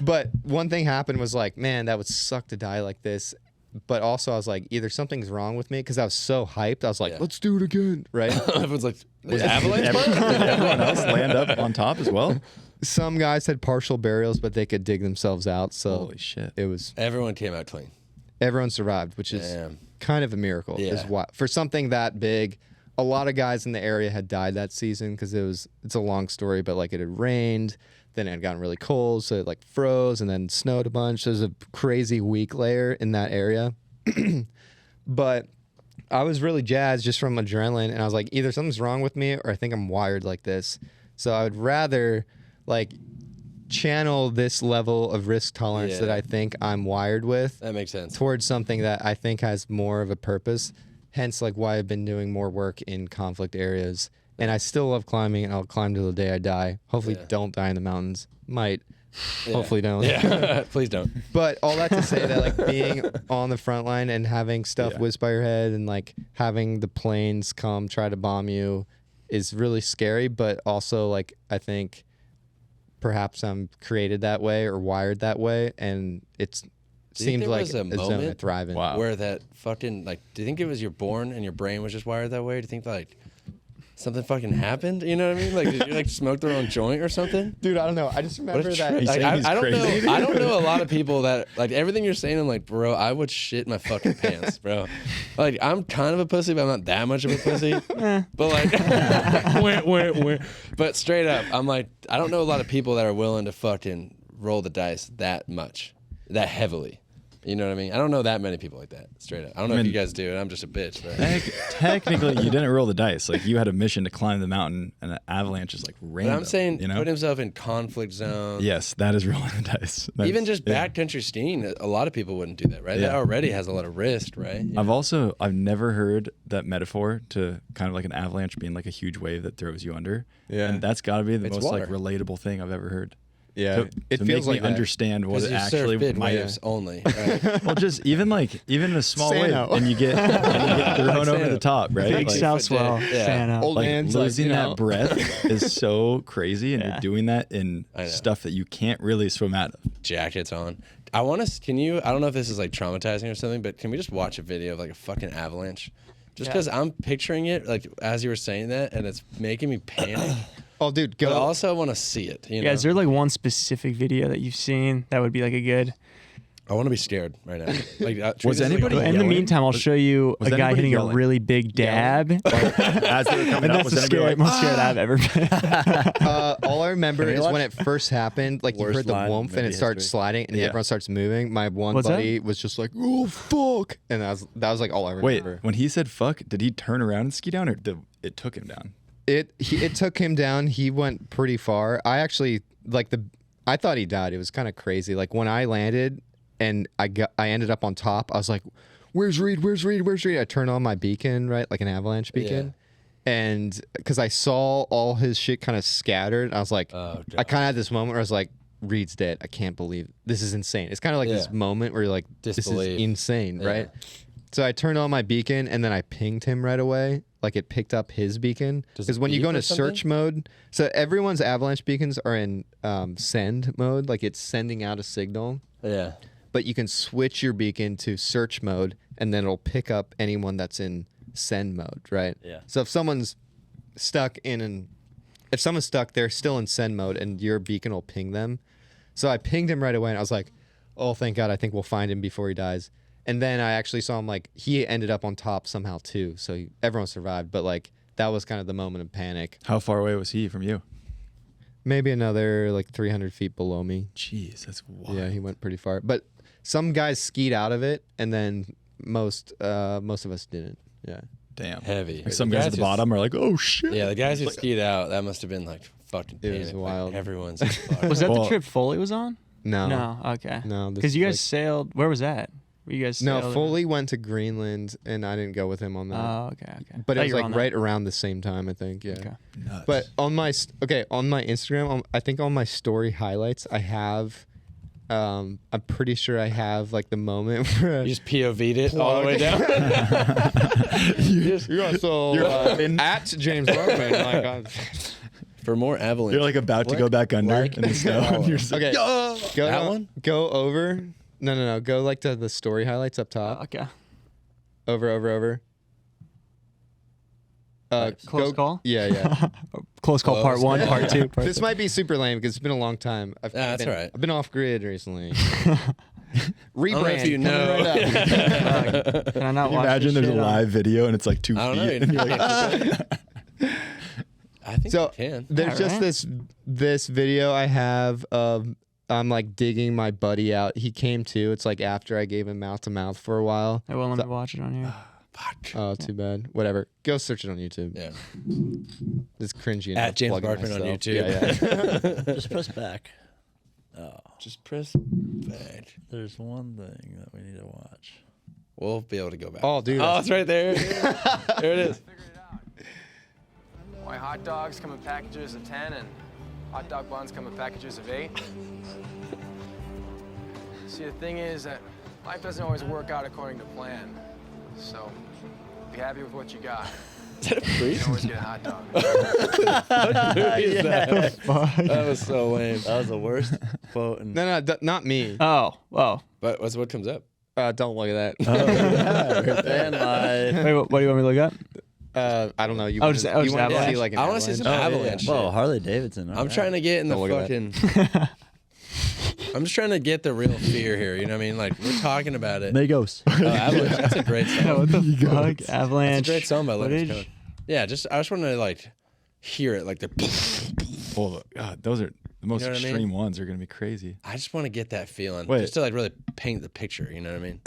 But one thing happened was like, man, that would suck to die like this. But also I was like, either something's wrong with me because I was so hyped. I was like, let's do it again, right? Everyone's like, was avalanche? Did everyone else land up on top as well? Some guys had partial burials, but they could dig themselves out. So Holy shit. it was Everyone came out clean. everyone survived, which is kind of a miracle. Is why for something that big. A lot of guys in the area had died that season because it's a long story, but like it had rained, then it had gotten really cold, so it like froze and then snowed a bunch. There's a crazy weak layer in that area. But I was really jazzed just from adrenaline, and I was like, either something's wrong with me or I think I'm wired like this. So I would rather like channel this level of risk tolerance that I think I'm wired with. That makes sense. Towards something that I think has more of a purpose. Hence, like why I've been doing more work in conflict areas. And I still love climbing, and I'll climb till the day I die. Hopefully don't die in the mountains. Might. Hopefully don't. Yeah, please don't. But all that to say that like being on the front line and having stuff whiz by your head and like having the planes come try to bomb you is really scary. But also like I think perhaps I'm created that way or wired that way, and it's seemed like a zone I moment thrive in. where that fucking like, do you think it was you're born and your brain was just wired that way? Do you think like something fucking happened? You know what I mean? Like did you like smoke the wrong joint or something? Dude, I don't know. I just remember that. He's Like, saying he's I don't crazy. know. I don't know a lot of people that like everything you're saying. I'm like, bro, I would shit my fucking pants, bro. Like I'm kind of a pussy, but I'm not that much of a pussy. But like, but straight up, I'm like, I don't know a lot of people that are willing to fucking roll the dice that much, that heavily. You know what I mean? I don't know that many people like that. Straight up. I don't know if you guys do, and I'm just a bitch. But. Technically, you didn't roll the dice. Like you had a mission to climb the mountain, and an avalanche is like random. But I'm saying, you know? put himself in conflict zone. Yes, that is rolling the dice. That's, Even just backcountry skiing, a lot of people wouldn't do that, right? Yeah. That already has a lot of risk, right? I've never heard that metaphor to kind of like an avalanche being like a huge wave that throws you under. Yeah. And that's got to be the It's most like water. relatable thing I've ever heard. Yeah, It feels like understand what Because it you surf actually big might. waves only. Right? Well, just even a small Sano. wave, and you get thrown over the top, right? Big Like, south swell. yeah. Sano. Old like man's losing like, you that know. breath is so crazy, and Yeah. you're doing that in I know. stuff that you can't really swim out of. Jackets on. I want to. Can you? I don't know if this is like traumatizing or something, but can we just watch a video of like a fucking avalanche? Just because I'm picturing it, like as you were saying that, and it's making me panic. Oh, dude, But I go. also want to see it. You know? Yeah, is there like one specific video that you've seen that would be like a good? I want to be scared right now. Like, treat Was this like anybody a- In the yelling? meantime, I'll show you was a guy anybody hitting yelling? a really big dab. As they were coming And up, that's was the anybody most scared I've ever been. All I remember Can we is when watch? it first happened, like you Worst heard the line in whoomp and it movie starts history. sliding and Yeah. everyone starts moving. My one What's that? buddy was just like, "Oh fuck!" and that was like all I Wait, remember. when he said "fuck," did he turn around and ski down, or did it took him down? It took him down. He went pretty far. I actually I thought he died. It was kind of crazy. Like when I landed and I ended up on top. I was like, "Where's Reed? Where's Reed? Where's Reed?" I turned on my beacon, right, like an avalanche beacon, and because I saw all his shit kind of scattered, I was like, Oh, I kind of had this moment where I was like, Reed's dead. I can't believe this is insane. It's kind of like this moment where you're like, Disbelief. this is insane, right? So I turned on my beacon and then I pinged him right away. Like it picked up his beacon. Because when you go into search mode, so everyone's avalanche beacons are in send mode, like it's sending out a signal. Yeah. But you can switch your beacon to search mode and then it'll pick up anyone that's in send mode, right? Yeah. So if someone's stuck, they're still in send mode and your beacon will ping them. So I pinged him right away and I was like, oh, thank God, I think we'll find him before he dies. And then I actually saw him, like, he ended up on top somehow too. So everyone survived, but like that was kind of the moment of panic. How far away was he from you? Maybe another like 300 feet below me. Jeez, that's wild. Yeah, he went pretty far. But some guys skied out of it and then most of us didn't. Yeah. Damn. Heavy. Like some guys at the bottom are like, oh shit. Yeah, the guys who skied out, that must have been like fucking It panic. was wild. Like, everyone's fucked. Was that the trip Foley was on? No. No. Okay. No. this Because you is guys sailed. Where was that? Were you guys? No, sailed- Foley went to Greenland, and I didn't go with him on that. Oh, okay. But Thought it was you were like on that. right around the same time, I think. Yeah. Okay. Nuts. But on my Instagram, I think on my story highlights, I have. I'm pretty sure I have like the moment where You just POV'd it all the way down. you're at James Barkman. Like, For more avalanche. You're like about to go back under in the snow. And you're just like, okay, go That one? Go over. No. Go like to the story highlights up top. Okay. Over. Close call? Yeah. Close call. Part 1, part 2. This might be super lame because it's been a long time. That's all right. I've been off grid recently. I don't know if you Rebrand. know. coming right up. Can I not Can you watch imagine this there's a shit on- live video and it's like 2 I don't feet. know. And you're like, I think So you can. there's just this video I have of I'm like digging my buddy out. He came to. It's like after I gave him mouth to mouth for a while. I won't let me watch it on here. Oh, too bad. Whatever. Go search it on YouTube. Yeah. It's cringy. At James plugging Barkman on myself. YouTube. Yeah. Just press back. Oh, Just press back. there's one thing that we need to watch. We'll be able to go back. Oh, dude. Oh, it's right there. There it is. Why hot dogs come in packages of 10 and hot dog buns come in packages of 8? See, the thing is that life doesn't always work out according to plan. So, be happy with what you got. Is that a You priest? can always get a hot dog. Who is that? That was so lame. That was the worst quote. In No, not me. Oh. But what comes up? Don't look at that. and live. Wait, what do you want me to look up? I don't know. You Oh, wanna- just- you just wanna see avalanche? like an I want to see some avalanche? avalanche. Whoa, shit. Harley Davidson. I'm trying to get in the Don't look at fucking. I'm just trying to get the real fear here. You know what I mean? Like we're talking about it. Migos. Oh, Avalanche. That's a great song. What the fuck? That's Avalanche. a great song by Leonard footage? Cohen. Yeah, I just want to like hear it, like the. oh, God, those are the most You know what I mean? extreme ones are going to be crazy. I just want to get that feeling, Wait. just to like really paint the picture. You know what I mean?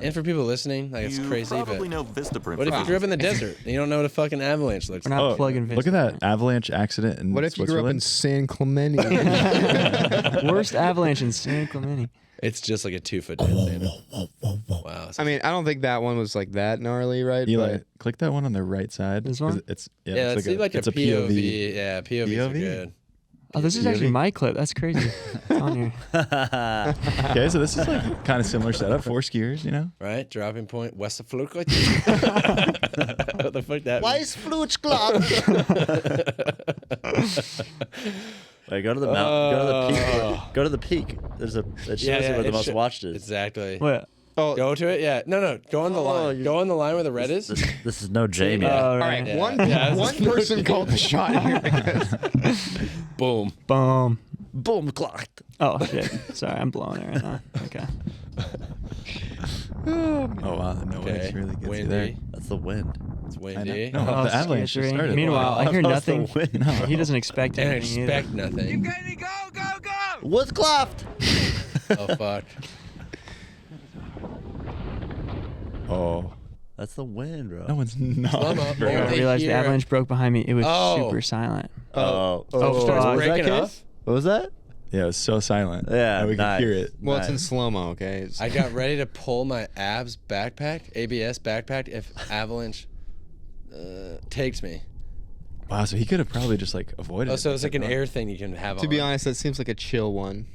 And for people listening, like it's crazy, but know Vistaprint. what if you grew up in the desert and you don't know what a fucking avalanche looks We're like? not plugging Look at that avalanche accident in What if you grew up in Switzerland? San Clemente? Worst avalanche in San Clemente. It's just like a 2-foot dance. Wow. I mean, I don't think that one was like that gnarly, right? Eli, But click that one on the right side. This 'cause one? It's yeah, it's let's see like a it's POV. Yeah, POVs are POV? good. Oh, this is actually my clip. That's crazy. It's on here. Okay, so this is like kind of similar setup. 4 skiers, you know. Right? Dropping point, west of Fluke. What the fuck that means? Wait, go to the mountain. Go to the peak. Go to the peak. There's a. It shows you where the it most sho- watched is. Exactly. What? Go to it. Yeah. No. Go on the line. Go on the line where the red is. This is no Jamie. Yeah. all right, Yeah. one this is- person called the shot here. Boom. Boom. Boom clocked. Oh, shit. Sorry, I'm blowing it right now. Okay. Oh wow, the noise Okay. really gets you Windy. there. That's the wind. It's I windy. know. No, Oh, the avalanche just schizoid. started. Meanwhile, I hear That was the nothing. wind. No. He doesn't expect Didn't anything either. expect nothing. Go, go, go! What's cloft? Oh fuck. Oh, That's the wind, bro. no one's not. Slow-mo. I Oh, they realized the hear- avalanche broke behind me. It was Oh. super silent. Oh. Oh, Starts fuck. breaking off. What was that? Yeah, it was so silent. Yeah, and we nice. could hear it. Well, it's in Nice. slow mo. Okay. It's- I got ready to pull my abs backpack, ABS backpack, if avalanche takes me. Wow, so he could have probably just like avoided. Oh, it. so it's like an air thing you can have to on. be honest, that seems like a chill one.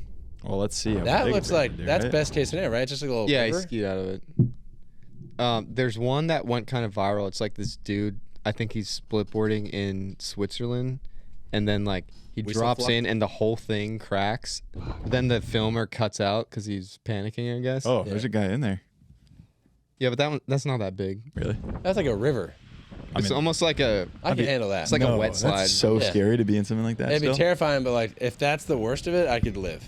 Well, let's see. how That big looks they like can do, that's right? best case scenario, right? Just like a little Yeah, he river. skied out of it. There's one that went kind of viral. It's like this dude, I think he's splitboarding in Switzerland, and then like he We drops self-locked? in and the whole thing cracks. Then the filmer cuts out because he's panicking, I guess. Oh, there's a guy in there. Yeah, but that's not that big. Really? That's like a river. It's almost like a. I can handle that. It's like a No, wet slide. That's so Yeah. scary to be in something like that. It'd be still. terrifying, but like if that's the worst of it, I could live.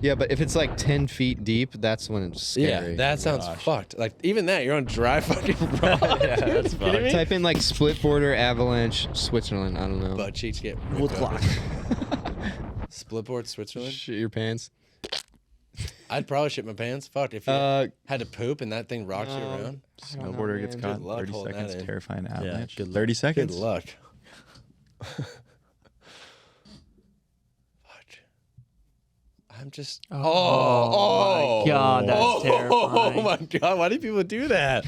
Yeah, but if it's like 10 feet deep, that's when it's scary. Yeah, that sounds fucked. Like even that, you're on dry fucking rock. Yeah, that's Kidding fine. me? Type in like split border avalanche Switzerland. I don't know. Butt cheeks get Wood ripped clock. open. Splitboard Switzerland. Shit your pants. I'd probably shit my pants. Fuck if you had to poop and that thing rocks you around. I don't know, Snowboarder gets man. caught. Good luck 30 holding that seconds. in. Terrifying avalanche. good luck. 30 seconds. Good luck. I'm just. Oh, my God, that's terrifying. Oh my God! Why do people do that?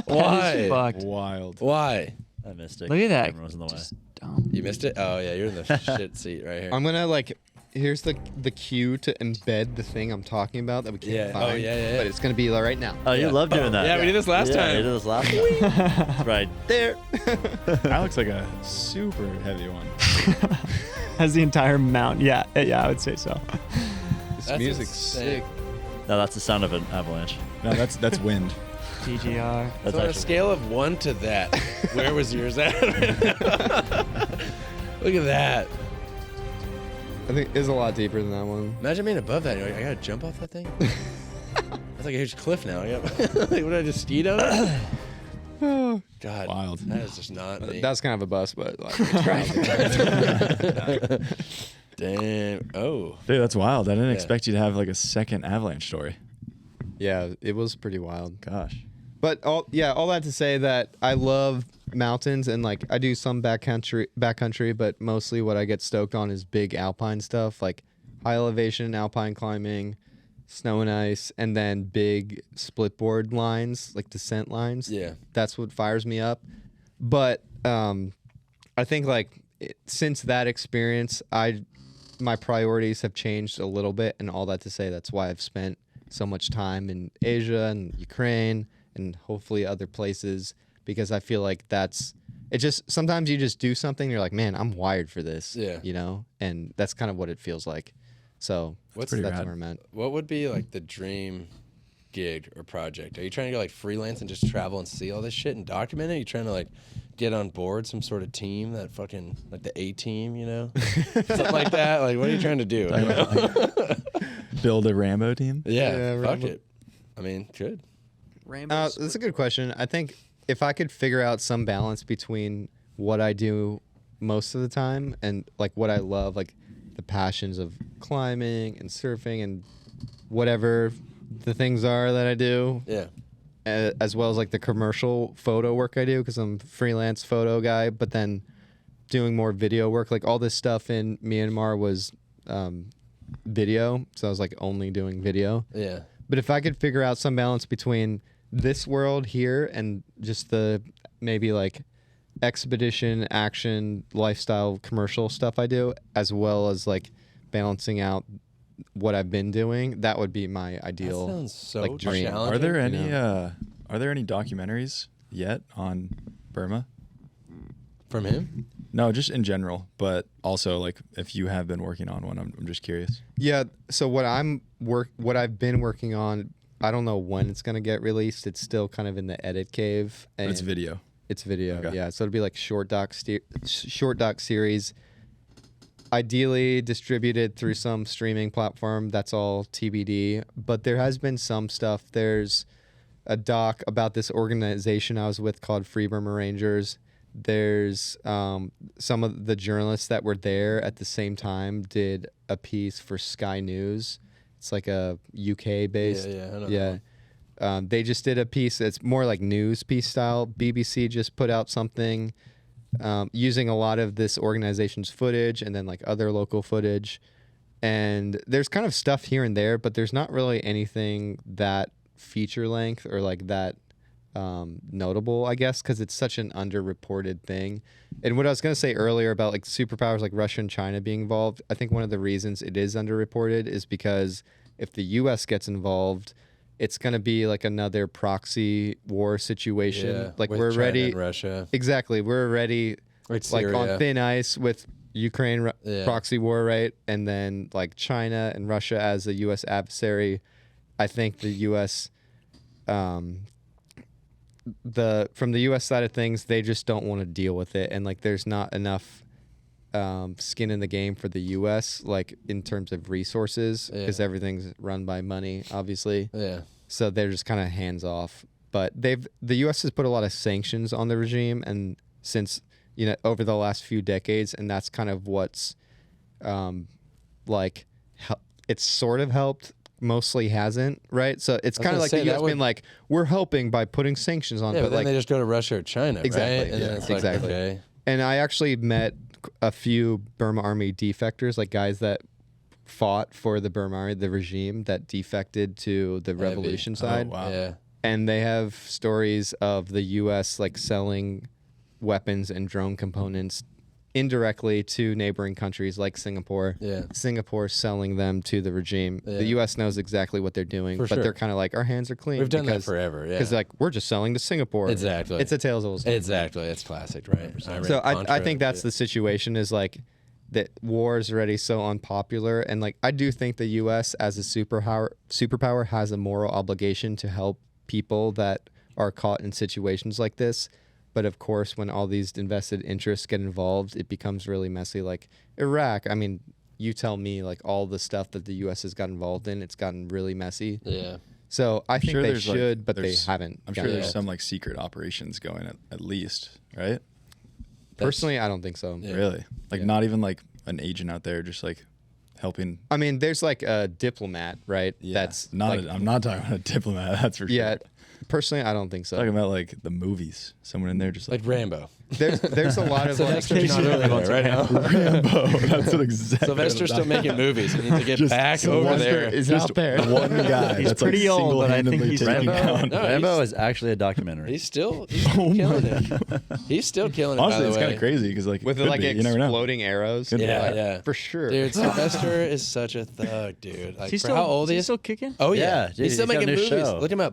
Why? Fucked. Wild. Why? I missed it. Look at that. Everyone was in the way. Just dumb. You missed it? Oh yeah, you're in the shit seat right here. I'm gonna like. Here's the cue to embed the thing I'm talking about that we can't Yeah. find. Oh, yeah. But it's gonna be right now. Oh, you love doing that. Yeah, we did this last Yeah, time. we did this last time. It's right there. That looks like a super heavy one. Has the entire mountain. Yeah, I would say so. This That's music's insane. sick. No, that's the sound of an avalanche. No, that's wind. TGR. That's So on a actually scale of 1 to that, where was yours at? Look at that. I think it's a lot deeper than that one. Imagine being above that. You're like, I gotta jump off that thing. That's like a huge cliff now. Like, what did I just skied on it? God, Wild. That is just not me. That's kind of a bust, but like, Damn. Oh. Dude, that's wild. I didn't Yeah. expect you to have like a second avalanche story. yeah, it was pretty wild. Gosh. But all that to say that I love mountains and like I do some backcountry, but mostly what I get stoked on is big alpine stuff, like high elevation alpine climbing, snow and ice, and then big splitboard lines, like descent lines. Yeah. That's what fires me up. But I think like since that experience, my priorities have changed a little bit, and all that to say that's why I've spent so much time in Asia and Ukraine and hopefully other places, because I feel like it just sometimes you just do something, you're like, man, I'm wired for this. Yeah. You know? And that's kind of what it feels like. So What's that's pretty rad. where I'm at. What would be like the dream gig or project? Are you trying to go like freelance and just travel and see all this shit and document it? Are you trying to like get on board some sort of team that fucking like the A team, you know? Something like that? Like what are you trying to do? Talking about, like, build a Rambo team. Yeah, fuck Rambo. it. I mean, good. That's a good question. I think if I could figure out some balance between what I do most of the time and like what I love, like the passions of climbing and surfing and whatever the things are that I do, Yeah. as well as like the commercial photo work I do, because I'm a freelance photo guy, but then doing more video work, like all this stuff in Myanmar was video, so I was like only doing video. Yeah. But if I could figure out some balance between this world here and just the maybe like expedition, action, lifestyle, commercial stuff I do, as well as like balancing out what I've been doing, that would be my ideal. That sounds so like, dream. challenging. Are there you any documentaries yet on Burma? From him? No, just in general, but also like if you have been working on one, I'm just curious. Yeah. So what I've been working on, I don't know when it's gonna get released. It's still kind of in the edit cave. But it's and video. It's video. Okay. Yeah. So it'll be like short doc series. Ideally distributed through some streaming platform. That's all TBD. But there has been some stuff. There's a doc about this organization I was with called Free Burma Rangers. There's some of the journalists that were there at the same time did a piece for Sky News. It's like a UK based. Yeah, I know. Yeah. They just did a piece that's more like news piece style. BBC just put out something using a lot of this organization's footage and then like other local footage. And there's kind of stuff here and there, but there's not really anything that feature length or like that notable, I guess, because it's such an underreported thing. And what I was going to say earlier about like superpowers like Russia and China being involved, I think one of the reasons it is underreported is because if the U.S. gets involved, it's going to be like another proxy war situation. Yeah, like with we're China already and Russia. Exactly, we're already like Syria. on thin ice with Ukraine proxy war, right? And then like China and Russia as a U.S. adversary. I think the U.S. From the U.S. side of things, they just don't want to deal with it, and like there's not enough skin in the game for the U.S. like in terms of resources because everything's run by money, obviously. Yeah. So they're just kind of hands off. But the U.S. has put a lot of sanctions on the regime, and since over the last few decades, and that's kind of what's it's sort of helped. Mostly hasn't, right? So it's kind of like the U.S. being like, we're helping by putting sanctions on. Yeah, but then like, they just go to Russia or China, exactly, right? And then it's like, exactly. Okay. And I actually met a few Burma Army defectors, like guys that fought for the Burma Army, the regime that defected to the revolution side. Oh, wow. Yeah. And they have stories of the U.S. like selling weapons and drone components indirectly to neighboring countries like Singapore. Yeah. Singapore selling them to the regime. Yeah. The U.S. knows exactly what they're doing, but sure. they're kind of like, our hands are clean. We've done that forever, yeah. Because like we're just selling to Singapore. Exactly. It's a tales of old story. Exactly. It's classic, right? So I think that's the situation is like that war is already so unpopular. And like I do think the U.S. as a superpower has a moral obligation to help people that are caught in situations like this. But of course, when all these invested interests get involved, it becomes really messy. Like Iraq, I mean, you tell me, like all the stuff that the U.S. has got involved in, it's gotten really messy. Yeah. So I think they should, but they there's- haven't. I'm sure there's some like secret operations going at least, right? Personally, I don't think so. Yeah. Really? Like not even like an agent out there just like helping. I mean, there's like a diplomat, right? Yeah. That's not. like, I'm not talking about a diplomat. That's for yeah. sure. Personally, I don't think so. Talking about like the movies. Someone in there just like Rambo. There's a lot of like, Sylvester's not over there right now. Rambo. That's what exactly. Sylvester's still making movies. We need to get Just back over there. is Just out there. one guy. He's that's pretty like old, but I think single-handedly he's taking Rambo. down. No, Rambo is actually a documentary. He's still killing it. He's still killing it. Honestly, by it's the way. kind of crazy because like with it could like be. You never know. exploding arrows. Could be. Yeah, Like, yeah. for sure. Dude, Sylvester is such a thug, dude. Like, Is he for still, how old is he he is? still kicking? Oh yeah, Yeah, dude, he's still he's got a making new movies. show. Look him up.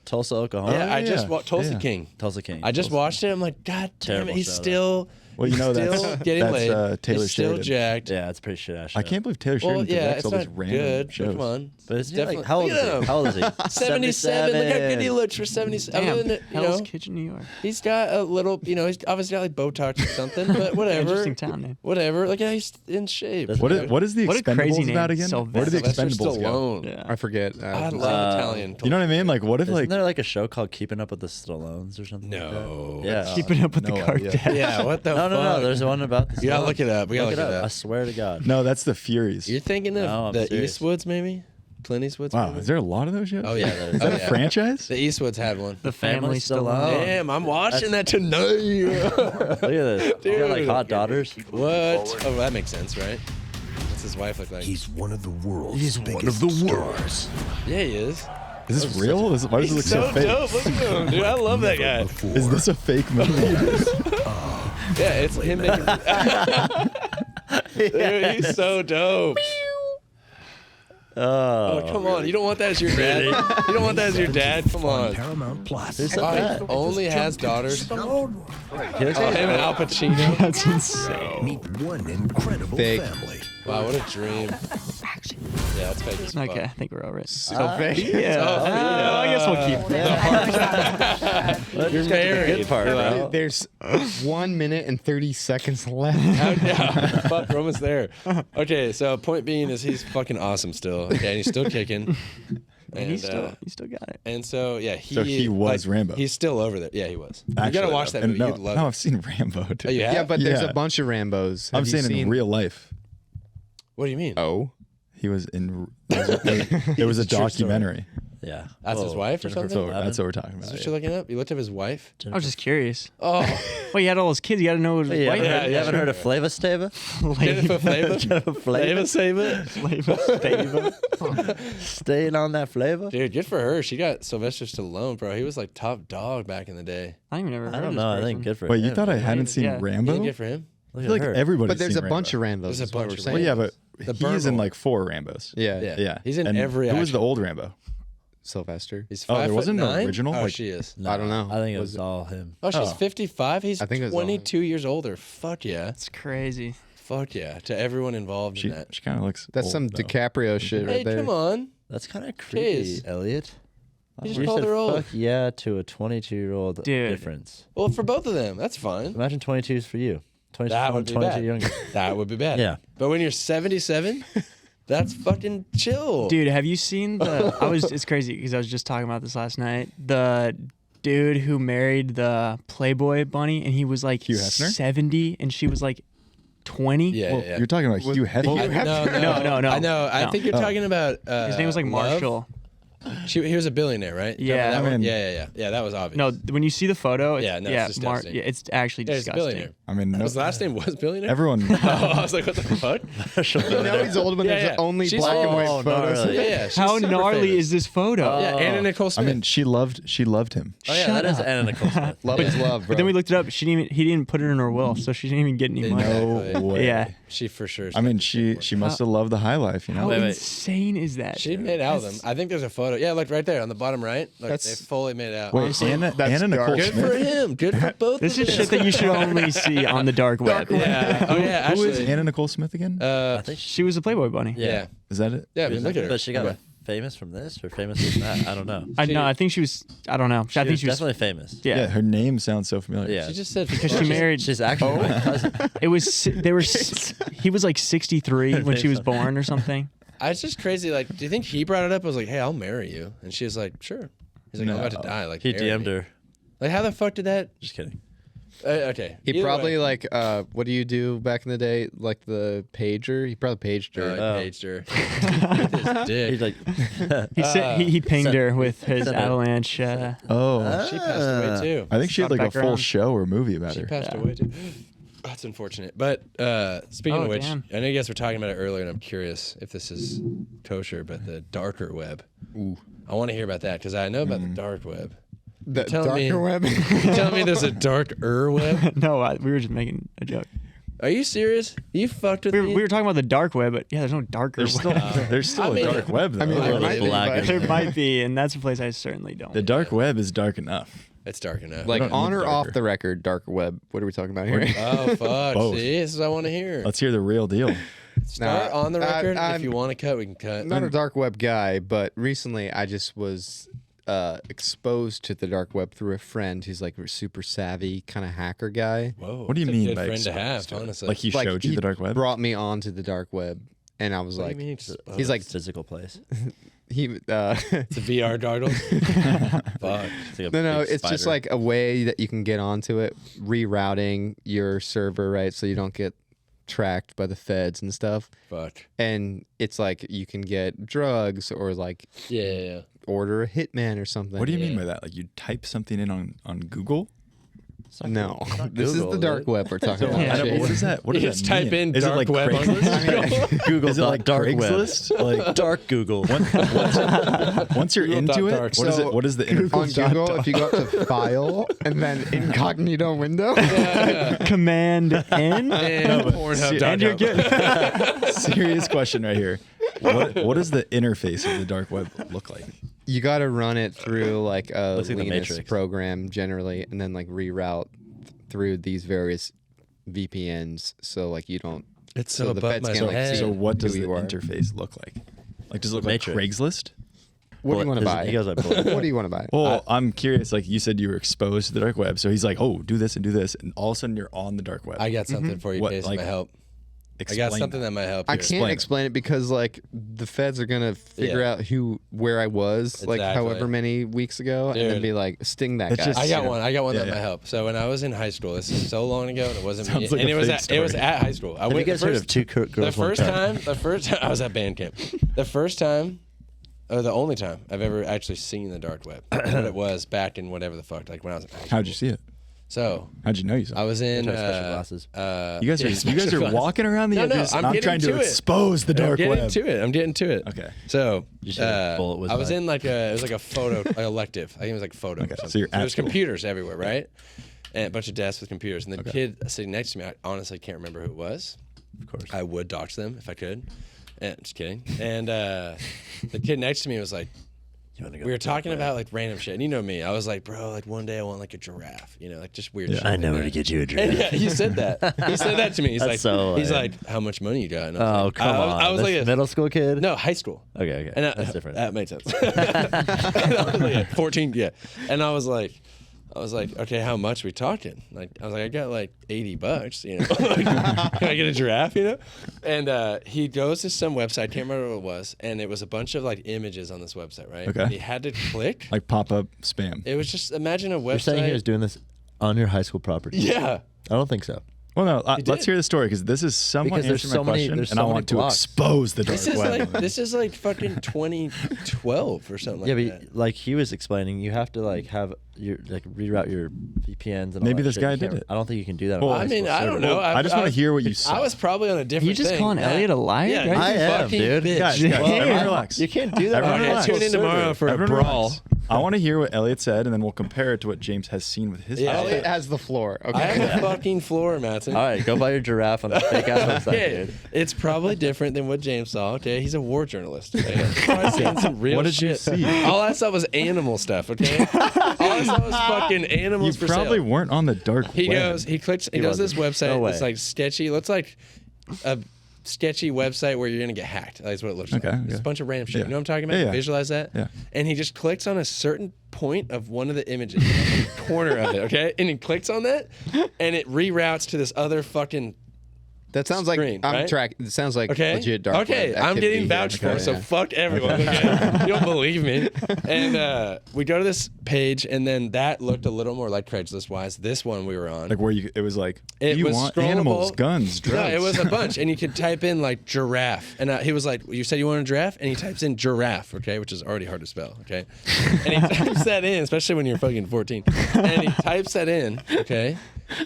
Tulsa, Oklahoma. Yeah, I just yeah. watched Tulsa Yeah. King. Tulsa King. I just watched it. I'm like, God damn Terrible it, he's show, though. still. Well, you know still that's getting laid. Taylor he's still Sheridan. jacked. Yeah, it's pretty shit ass. I can't believe Taylor Well, Sheridan yeah, directs it's all these not random good. But shows. come on. But it's Definitely- like, how old is Look at he? him. How old is he? 77. Look how good he looks for 77. Damn, Other than, Hell's Kitchen, New York. he's got a little, he's obviously got like Botox or something, but whatever. Interesting town name. Whatever. Like, yeah, he's in shape. That's What is the What a crazy Expendables name, about again? Where do the Sylvester Expendables go? Stallone. Yeah. I forget. I love Italian. You know what I mean? Like, what if Isn't like there like a show called Keeping Up with the Stallones or something? No. Like that? Yeah. Keeping up with no the idea. Kardashians. Yeah, what the No, fuck? no. There's one about the You gotta Stallones. look it up. We gotta look it I up. swear to God. no? That's the Furies. You're thinking of No, I'm the serious. Eastwoods, maybe? Clint Eastwood's Wow, movie? is there a lot of those shows? Oh, yeah. Is that a franchise? The Eastwoods had one. The family still on. Damn, I'm watching that tonight. Look at this. You got like hot daughters. What? Oh, that makes sense, right? What's his wife look like? He's one of the world's biggest stars. Yeah, he is. Is this real? Why does it look He's so so fake? dope. Look at him, dude. I love that guy. Is this a fake movie? Yeah, it's him making. Dude, he's so dope. Oh, come on. You don't want that as your dad? You don't want that as your dad? Come on. Paramount Plus. Who said Oh, that? he only has daughters. He looks Oh, like him and Al Pacino. That's insane. Meet one incredible Fake. family. Wow, what a dream. Yeah, that's fake as fuck. Okay, I think we're over it. So fake. Yeah. I guess we'll keep it. You're married. good part, bro. There's 1 minute and 30 seconds left. Yeah, fuck, we're almost there. Okay, so point being is he's fucking awesome still. Okay, and he's still kicking. And you still got it. And so yeah, he was Rambo. He's still over there. Yeah, he was. You Actually, gotta watch that and movie. No, You'd love no, it. I've seen Rambo. Dude. Oh, you have? Yeah, but there's Yeah. a bunch of Rambos. I'm Have you saying in seen- real life. What do you mean? Oh. He was in. It was a True story. documentary. Yeah. That's his wife or Jennifer something? Levin. That's what we're talking Is about. what you're looking up? You looked up his wife? I was just curious. Oh. Well, you had all those kids. You got to know his Wait, wife. you haven't heard of Flava Stava? Jennifer Flava? Jennifer Flava? Staying on that flavor? Dude, good for her. She got Sylvester Stallone, bro. He was like top dog back in the day. I even never heard I of don't this know. I person. think good for Wait, him. you thought I hadn't seen Yeah. Rambo? Yeah, good for him. I feel like everybody. But there's a bunch of Rambos. There's a is what bunch we're of saying. Well, yeah, but The he's in Burgle. like 4 Rambos. Yeah. Yeah. Yeah, He's in and every Who was action. the old Rambo? Sylvester. He's Oh, 5'9". there wasn't an original? Oh, Like- she is. No, I don't know. I think it Was was it- all him. Oh, she's Oh. 55. He's I think it was all him. 22 years older. Fuck yeah. It's crazy. Fuck yeah. To everyone involved She in that. she kind of looks. That's old, some though. DiCaprio shit right Hey, there. come on. That's kind of creepy, Jeez. Elliott. You just You called said her old. fuck yeah to a 22-year-old Dude. difference. Well, for both of them, that's fine. Imagine 22's for you. 22, That would be 22 bad. younger. That would be bad. Yeah. But when you're 77, that's fucking chill. Dude, have you seen the? It's crazy because I was just talking about this last night. The dude who married the Playboy bunny, and he was like Hugh Hefner? 70, and she was like 20. Yeah, Well, yeah. you're talking about Hugh Hefner. No. I know. I No. think you're talking about. His name was like Love. Marshall. He was a billionaire, right? Yeah. That I one? mean- Yeah. That was obvious. No, when you see the photo, it's, Yeah, no, it's disgusting. it's actually Yeah, he's a disgusting. billionaire. I mean, no, His last name was billionaire. everyone. Oh, I was like, what the fuck? Now he's old when Yeah, there's yeah. only She's black and old. white Oh, photos. gnarly. Yeah. She's How super gnarly famous. is this photo? Yeah, Anna Nicole I Smith. mean, she loved him. Oh, yeah, Shut that is up. Anna Nicole Smith. Love is love, bro. But then we looked it up. He didn't put it in her will, so she didn't even get any money. No Exactly. way. Yeah. She for sure. I mean, she must have loved the high life, you know. How Wait, wait. insane is that? She made out with him. I think there's a photo. Yeah, look right there on the bottom right. Look, That's- they fully made out. Wait, Anna that's Nicole dark. Good Smith. for him. Good for both. This of is them. shit that you should only see on the dark web. Yeah. Oh yeah. Who Actually, is Anna Nicole Smith again? I think She was a Playboy bunny. Yeah. Is that it? Yeah. I mean, look at her. But she got Okay. famous from this or famous from that? I don't know. I think she was. I don't know. I think she was definitely famous. Yeah. Yeah, her name sounds so familiar. Yeah. She just said Because she married. She's actually my cousin. It was. They were. He was like 63 when she was born or something. It's just crazy. Like, do you think he brought it up? I was like, hey, I'll marry you, and she was like, sure. He's like, I'm about to No. die. Like, He marry DM'd me. her. Like, how the fuck did that? Just kidding. Okay. He Either probably way. like, what do you do back in the day? Like the pager? He probably paged her. Paged her. With his dick. He's like, He pinged her with his sent it. avalanche. Oh, She passed away too. I think she had Not like a full background. show or movie about She her. passed Yeah. away too. That's unfortunate. But speaking Oh, of which, damn. I know you guys were talking about it earlier, and I'm curious if this is kosher, but the darker web. Ooh. I want to hear about that because I know about the dark web. The telling me- darker web. You telling me there's a darker web? No, we were just making a joke. Are you serious? You fucked with We me? were talking about the dark web, but yeah, there's no darker There's web. still, there's still I a mean- dark web though. I mean, Or there the might be, black but- and- There might be, and that's a place I certainly don't. the dark web is dark enough. It's dark enough. like don't on need or off darker. the record, darker web. What are we talking about here? Oh fuck! Both. See, this is what I want to hear. Let's hear the real deal. Start Nah, on the record. I'm- if you want to cut, we can cut. I'm not a dark web guy, but recently I just was exposed to the dark web through a friend who's like a super savvy kind of hacker guy. Whoa. What do you that's a mean good by friend to have? exposed to it? Honestly, Like he Like, showed you he the dark web? Brought me onto the dark web, and I was What like, do you mean exposed? he's like physical place. he. It's a VR goggles. Fuck. It's like a No, big it's just spider. like a way that you can get onto it, rerouting your server, right? So you don't get tracked by the feds and stuff. Fuck. And it's like you can get drugs or like Yeah. order a hitman or something. What do you mean Yeah. by that? Like you type something in on Google? It's not No, Google. It's not this Google, is the dark it? web we're talking I about. know, but Chase. what is that? What You does just that type mean? in Is it dark like web on Craigslist? Google. Is it like dark Craigslist? web. Like Dark Google. once you're into it, dark. what is So, it? What is the On interface? Google, if you go up to File and then Incognito window, Command N. And Pornhub. And you're good. Serious question right here. What does the interface of the dark web look like? you got to run it through like a Looks like the Linux Matrix. program generally, and then like reroute through these various VPNs, so like you don't. It's So so the above feds my can't, like, head. see So what does who the you are. interface look like? Like does it look like Matrix. Craigslist? What do you want to Bullet- buy? He goes like bullet. What do you want to buy? Well, I'm curious. Like you said, you were exposed to the dark web, so he's like, "Oh, do this and do this," and all of a sudden you're on the dark web. I got something for you, What, Case. like, That might help. I Explain got something that might help. I here. can't Explain it. explain it because like the feds are gonna figure Yeah. out where I was like Exactly. however many weeks ago, and then Dude. be like sting that It's guy. just- I got one. I got one Yeah, that yeah. might help. So when I was in high school, this is so long ago, and it wasn't me. Sounds like and a it was fake at story. high school. I Have you went guys the heard first, of Two Girls the One first Cup? time. The first time I was at band camp. The first time The only time I've ever actually seen the dark web. What it was back in whatever the fuck, like when I was in high school. How'd you see it? So how'd you know you saw it? I was in special glasses. You guys are walking around the edges. I'm I'm getting trying to to it. expose the dark web. I'm getting to it. Okay. So bullet was I was like- in like it was like a photo like elective. I think it was like photo. Okay, Or something. so you're There at was school. computers everywhere, right? And a bunch of desks with computers. And the kid sitting next to me, I honestly can't remember who it was. Of course. I would dox them if I could. And just kidding. And the kid next to me was like, we were talking about like random shit, and you know me. I was like, bro, like one day I want like a giraffe, you know, like just weird shit. I know where to get you a giraffe. And yeah, he said that. He said that to me. He's That's like, so he's lame. like, how much money you got? And I was Oh, like, come on. I was This like, middle school kid? no, high school. Okay. And That's different. That made sense. And I was like, 14, yeah. And I was like, okay, how much we talking? Like, I was like, I got like $80, you know. Like, can I get a giraffe, you know? And he goes to some website, I can't remember what it was, and it was a bunch of like images on this website, right? Okay. And he had to click. Like pop-up spam. It was just, imagine a website. You're saying he was doing this on your high school property? Yeah. I don't think so. Well, no, let's did. hear the story because this is someone Because there's answering my so many- question, there's and so I many want to blocks. expose the dark web. This is like fucking 2012 or something Yeah, like but that. like he was explaining, you have to like have your like reroute your VPNs and all Maybe that this shit. guy You did can't- it. I don't think you can do that. Well, on a I high mean, school I don't server. know. I just want to was- hear what you saw. I was probably on a different You just thing. calling Elliot a liar, Yeah, guys? I am, fucking dude. bitch. Guys, Yeah. everyone relax. You can't do that. Everyone on a relax. high school Tune in server. tomorrow for a Everyone brawl. relax. I want to hear what Elliot said, and then we'll compare it to what James has seen with his Yeah. eyes. Elliot has the floor. I Okay. have the fucking floor, Mattson. All right, go buy your giraffe on the fake ass website, Okay, dude. it's probably different than what James saw. Okay, he's a war journalist. Okay? He's probably seeing some real What did you shit. see? All I saw was animal stuff. Okay, all I saw was fucking animals You for probably sale. weren't on the dark He web. goes, he clicks, he He goes to this wasn't. website. No It's way. like sketchy. Looks like a sketchy website where you're gonna get hacked. That's what it looks Okay, like. It's okay. a bunch of random shit. Yeah. You know what I'm talking about? Yeah, yeah. Visualize that. Yeah. And he just clicks on a certain point of one of the images, in the corner of it. Okay, and he clicks on that, and it reroutes to this other fucking. That sounds like Screen, I'm right? tracking. It sounds like Okay. legit dark Okay, web I'm activity getting here. vouched for, Okay, so yeah. fuck everyone. Okay. You don't believe me. And we go to this page, and then that looked a little more like Craigslist wise. This one we were on. Like where it was like, It you was want scrollable. animals, guns, drugs. No, it was a bunch, and you could type in like giraffe, and he was like, "You said you want a giraffe," and he types in giraffe, okay, which is already hard to spell, okay, and he types that in, especially when you're fucking 14, and he types that in, okay,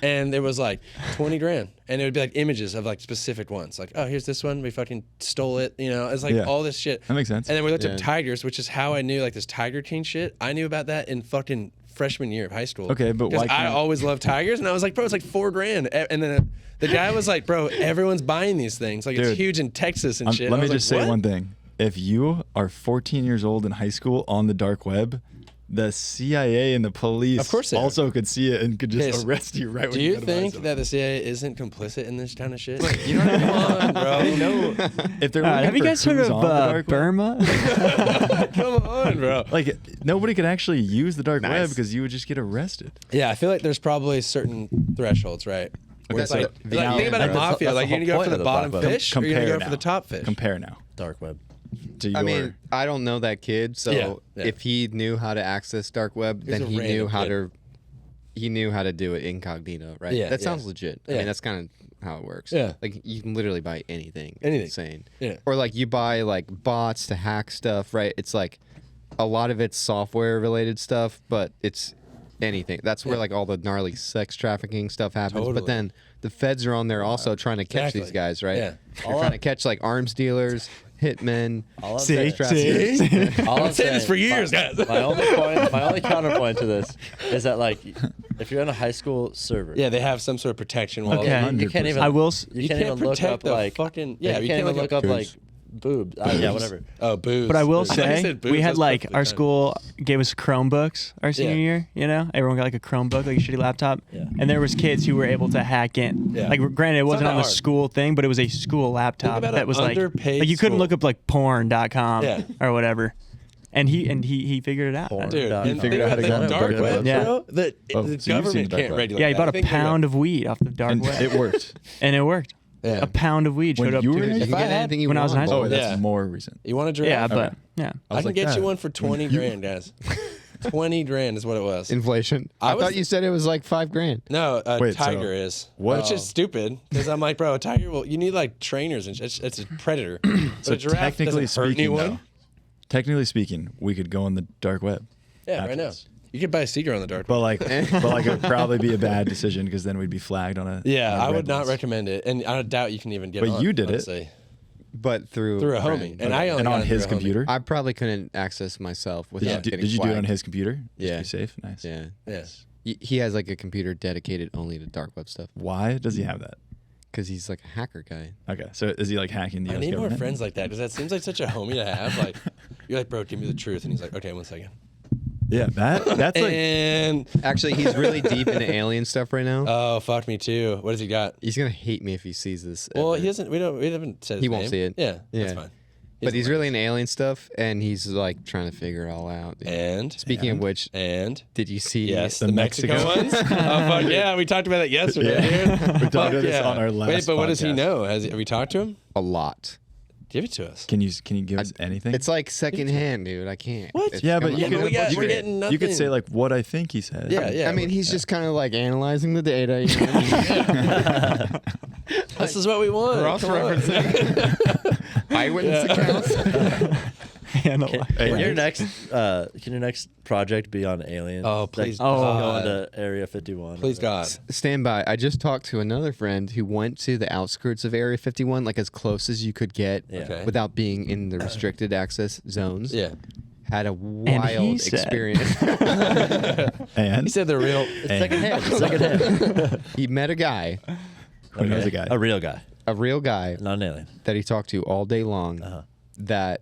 and it was like 20 grand, and it would be like images of like specific ones, like, oh, here's this one, we fucking stole it, you know, it's like Yeah. all this shit. That makes sense. And then we looked Yeah. up tigers, which is how I knew like this Tiger King shit. I knew about that in fucking freshman year of high school. Okay, but because why I can't- always loved tigers, and I was like, bro, it's like $4 grand. And then the guy was like, bro, everyone's buying these things. Like Dude, it's huge in Texas and shit. Let I me was just like, say what? one thing. If you are 14 years old in high school on the dark web, the CIA and the police Of course they are. also could see it and could just Yes. arrest you right when Do you you go to buy think something. that the CIA isn't complicit in this kind of shit? You know what I mean? Come on, bro. If they're looking Have you for guys heard who's of on the dark web, Burma? Come on, bro. like nobody could actually use the dark web Nice. because you would just get arrested. Yeah, I feel like there's probably certain thresholds, right? Where it's so like, the- like think about That's a the- mafia. that's Like the you're gonna whole go for point the of the bottom dark web. fish, or you're gonna go for now. the top fish. Compare now Dark web. to your. I mean, I don't know that kid, so Yeah, yeah. if he knew how to access dark web, He's then a he knew random how kid. to. He knew how to do it incognito, right? Yeah, that yeah. sounds legit. I Yeah. mean, that's kind of how it works. Yeah. like you can literally buy anything. It's Anything. insane. Yeah. Or like you buy like bots to hack stuff, right? It's like a lot of it's software related stuff, but it's anything. That's where Yeah. like all the gnarly sex trafficking stuff happens. Totally. But then the feds are on there also trying to catch Exactly. these guys, right? Yeah. They're trying to catch like arms dealers, hitmen, All I'm sex saying- traffickers. All I'm saying this for saying- years, guys. My only counterpoint to this is that like, if you're on a high school server, Yeah, they have some sort of protection wall. Okay. you can't even. I will. You can't even look protect up the like fucking. Yeah, Yeah, you can't even look up like Boobs. boobs. Yeah, whatever. Oh, booze. But I will Booze. I say, said booze, we had that's like perfectly our fine. school gave us Chromebooks our senior Yeah. year. You know, everyone got like a Chromebook, like a shitty laptop, Yeah. and there was kids who were able to hack in. Yeah. Like, granted, it wasn't not on the hard. school thing, but it was a school laptop about that an was like underpaid you couldn't school. look up like porn.com Yeah. or whatever. And he figured it out. Porn. Dude, You and figured think out how to about get the on dark the dark web, web. Yeah. bro. The Oh, so you've seen government the dark can't web. regulate Yeah, he that. bought I a think they're pound of weed off the dark and web, it worked. and it worked. Yeah. A pound of weed When showed up you to were in his. high You can If I get had- anything you when I want. was in high school. Oh, that's Yeah. more recent. You want a giraffe? Yeah, but Okay. yeah. I was can like get that. you one for 20 grand, guys. 20 grand is what it was. Inflation. I was- thought you said it was like $5,000. No, a Wait, so tiger is. what- Which is stupid because I'm like, bro, a tiger. Well, you need like trainers and it's a predator. But So a giraffe technically doesn't hurt speaking, anyone. though, technically speaking, we could go on the dark web. Yeah, after right now. this. You could buy a Seager on the dark. But like it would probably be a bad decision because then we'd be flagged on a. Yeah, on a I red would not list. recommend it, and I doubt you can even get. But on, you did it. honestly. But through a homie, friend. and I only and got on it his through a homie. computer. I probably couldn't access myself without getting Did you do it on flagged. his computer? Just Yeah. to be safe. Nice. Yeah. Yes. He has like a computer dedicated only to dark web stuff Why does he have that? because he's like a hacker guy. Okay, so is he like hacking the I US need more government? friends like that because that seems like such a homie to have. Like, you're like, bro, give me the truth, and he's like, okay, 1 second. Yeah, that's like. And Actually, he's really deep into alien stuff right now. oh, fuck me too. What has he got? He's gonna hate me if he sees this. Well, ever. he doesn't. We haven't said his He won't name. see it. Yeah, Yeah. that's fine. But he's really into alien stuff, and he's like trying to figure it all out. And Speaking of which, and did you see? yes, the the Mexico Mexico ones. Oh fuck yeah, we talked about that yesterday. Yeah. Dude. We talked Fuck about this yeah. on our last Wait, but what does he podcast. know? Have we talked to him? A lot. Give it to us. Can you give us anything? It's like secondhand, dude. I can't. What? It's yeah, but kinda you like- we got- could, we're getting you could say nothing. like what I think he said. Yeah, yeah. I mean, he's just kind of like analyzing the data. You know? This is what we want. Cross-referencing. Eyewitness accounts. Analyze. Can your next project be on aliens? Oh, please. Oh, Going to Area 51. Please God. Stand by. I just talked to another friend who went to the outskirts of Area 51, like as close as you could get Yeah. Okay. without being in the restricted access zones. Yeah. Had a wild said- experience. And He said the real. Secondhand. Secondhand. He met a guy, who knows a guy? A real guy, a real guy not an alien. that he talked to all day long Uh-huh. that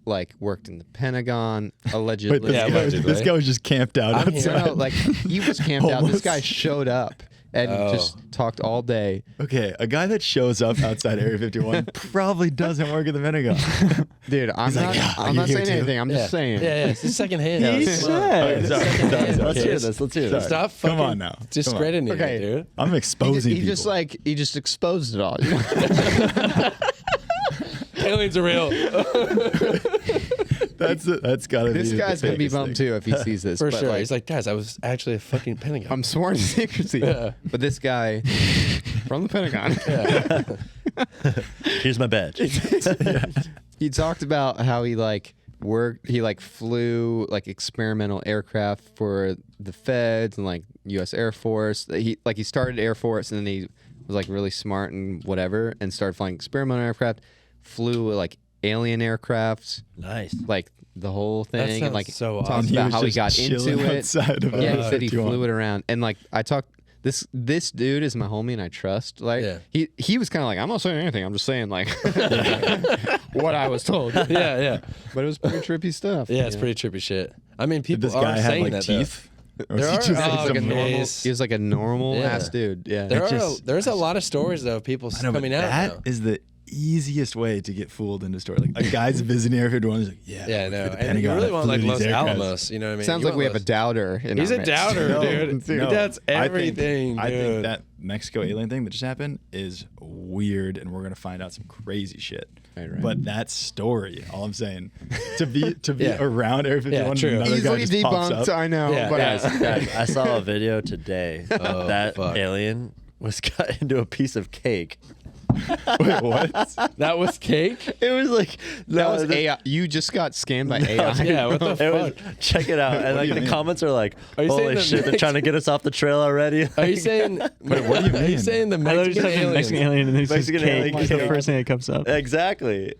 like worked in the Pentagon, Wait, allegedly. this, Yeah, guy, allegedly. this guy was just camped out I'm here. outside. No, like he was camped out. This Homeless. guy showed up and Oh. just talked all day. Okay, a guy that shows up outside Area 51 probably doesn't work at the Pentagon. Dude, I'm He's like, not, "Yeah, are I'm you not here saying too?" anything. I'm Yeah. just saying. Yeah, it's just secondhand. He Come on. said. Okay, sorry, Secondhand. sorry, sorry. Let's hear this. Let's hear this. Stop Come fucking on now. Come on. discrediting Okay. it, dude. I'm exposing He just people. like he just exposed it all. You know? Aliens are real. That's gotta be. This guy's gonna be bummed too if he sees this. For but, sure. like, He's like, guys, I was actually a fucking Pentagon. I'm sworn to secrecy. Yeah. But this guy from the Pentagon, Here's my badge. he talked about how he like worked. He like flew like experimental aircraft for the feds and like U.S. Air Force. He started Air Force and then he was like really smart and whatever and started flying experimental aircraft. Flew like alien aircrafts, Nice. like the whole That thing, and sounds like so talked awesome. He about was how he just got into chilling it. outside of Yeah, he said he 51. flew it around, and like I talked. This dude is my homie, and I trust. Like Yeah. he was kind of like, I'm not saying anything. I'm just saying like what I was told. yeah, yeah. But it was pretty trippy stuff. Yeah, it's you know? pretty trippy shit. I mean, Did people this are guy have saying like that, though. teeth? Or There was he are- just, oh, like, like some a normal- maze. He was like a normal Yeah. ass dude. Yeah. There's a lot of stories though of people I know, but coming out that now. is the easiest way to get fooled into a story. Like a guy's visiting Area 51. He's like, yeah, Yeah, I I know. work for the And you Pentagon, really I want flew like these Los aircrafts. Alamos, you know what I mean? Sounds You like we want have a doubter. In He's our a midst. doubter, No, dude. He no. doubts I think- everything, I think dude. that Mexico alien thing that just happened is weird, and we're gonna find out some crazy shit. Right. But that story, all I'm saying, to be Yeah. around Area 51, true. another guy Easily just pops debunked. up. I know. Yeah. But Guys, I saw a video today. Oh, that fuck. alien was cut into a piece of cake. Wait, what? That was cake? It was like that was AI. You just got scanned by AI. Yeah, what the It was, fuck? check it out, and What like do you the mean? comments are like, Are you saying "Holy the shit, they're trying to get us off the trail already." Are you saying Wait, what do you Are you mean? saying the I thought you Mexican said aliens Mexican alien and then it's just Mexican cake. alien It's the cake. first thing that comes up. Exactly.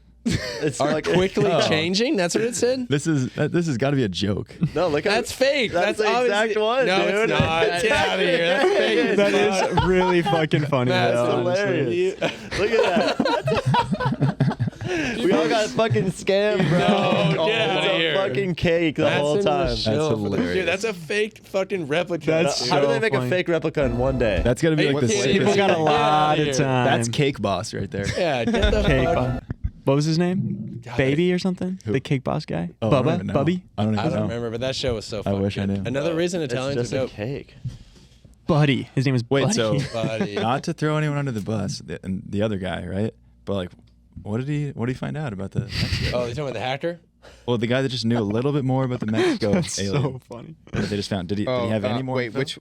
It's are like quickly Oh. changing? That's what it said? This has got to be a joke. No, look at That's fake. That's the obviously- exact one, No, dude. it's not. Get out of here. That's fake. as That fuck. is really fucking funny. That's though, honestly. hilarious. Look at that. We all got fucking scammed, bro. No, get It's outta a here. fucking cake the Mattson whole was time. chill. hilarious. Dude, that's a fake fucking replica. That's How do so they make funny. a fake replica in one day? That's got to be Hey, like the people safest. People got Get a outta lot of here. time. That's Cake Boss right there. Yeah, get the Cake fuck. boss. What was his name? Baby or something? The cake boss guy? Oh, I don't Bubba? even know. Bubby? I don't even I don't know. remember, but that show was so fucking wish I good. knew. Another reason It's Italians just are a dope. cake. Buddy. His name was Wait, Buddy. so Buddy. not to throw anyone under the bus, and the other guy, right? But like, what did he find out about the? Oh, you talking about the hacker? Well, the guy that just knew a little bit more about the Mexico alien. So funny. That they just found. Did he have any more? Wait, info?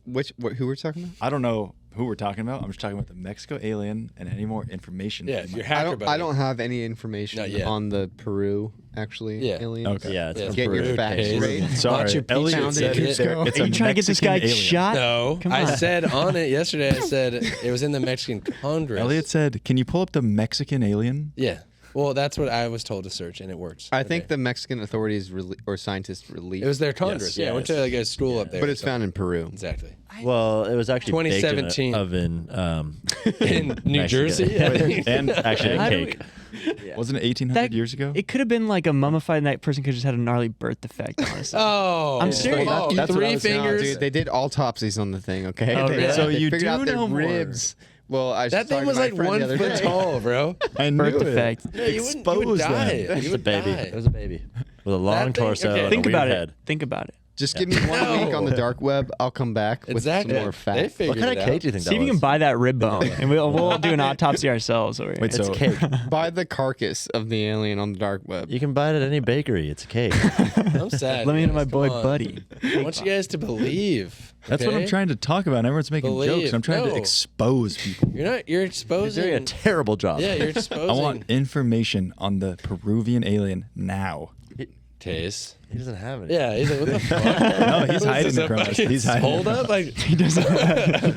who we're talking about? I don't know who we're talking about. I'm just talking about the Mexico alien and any more information. Yeah, from your it. hacker buddy. I don't have any information Not yet. on the Peru Yeah. aliens. Okay. Yeah, it's Yeah, from Get your Peru. facts Case. straight. Sorry, Machu Picchu Elliott said did it. it's a Are you trying to get this Mexican guy alien. shot? No, Come I on. said on it yesterday. I said it was in the Mexican Congress. Elliott said, "Can you pull up the Mexican alien?" Yeah. Well, that's what I was told to search, and it works. I think Okay. the Mexican authorities or scientists released. It was their Congress. Yes. Yeah, I went to like a school up there. but it's found in Peru. Exactly. Well, it was actually 2017. baked in an oven In New Mexico. Jersey? and actually How a do cake. Wasn't it 1800 That- years ago? It could have been like a mummified, and that person could have just had a gnarly birth defect, honestly. Oh, I'm serious. Oh, That's what I three was saying. No, fingers. dude, they did autopsies on the thing. Okay, Oh, really? So they you figured do out their know more. ribs. Well, I that thing was like 1 foot tall, bro. I knew Birth it. defect. No, you would Expose die. them. You It's a would baby. die. It was a baby with a long That thing- torso. okay. And Think a weird about head. it. Think about it. Just give me 1 week on the dark web. I'll come back with Exactly. some more They facts. figured What kind it of out. cake do you think See that if you was? can buy that rib bone, and we'll do an autopsy ourselves over here. Wait, It's so cake. Buy the carcass of the alien on the dark web. You can buy it at any bakery. It's a cake. I'm sad. Let me guys. know my Come boy on. Buddy. I want you guys to believe. that's what I'm okay? trying to talk about. And everyone's making Believe. jokes. I'm trying No. to expose people. You're not. You're You're exposing. doing a terrible job. Yeah, you're exposing. I want information on the Peruvian alien now. Case. He doesn't have it. Yeah, he's like, what the fuck? No, he's What is hiding this, it a from us. fucking He's hiding it Hold from up, us. like He doesn't.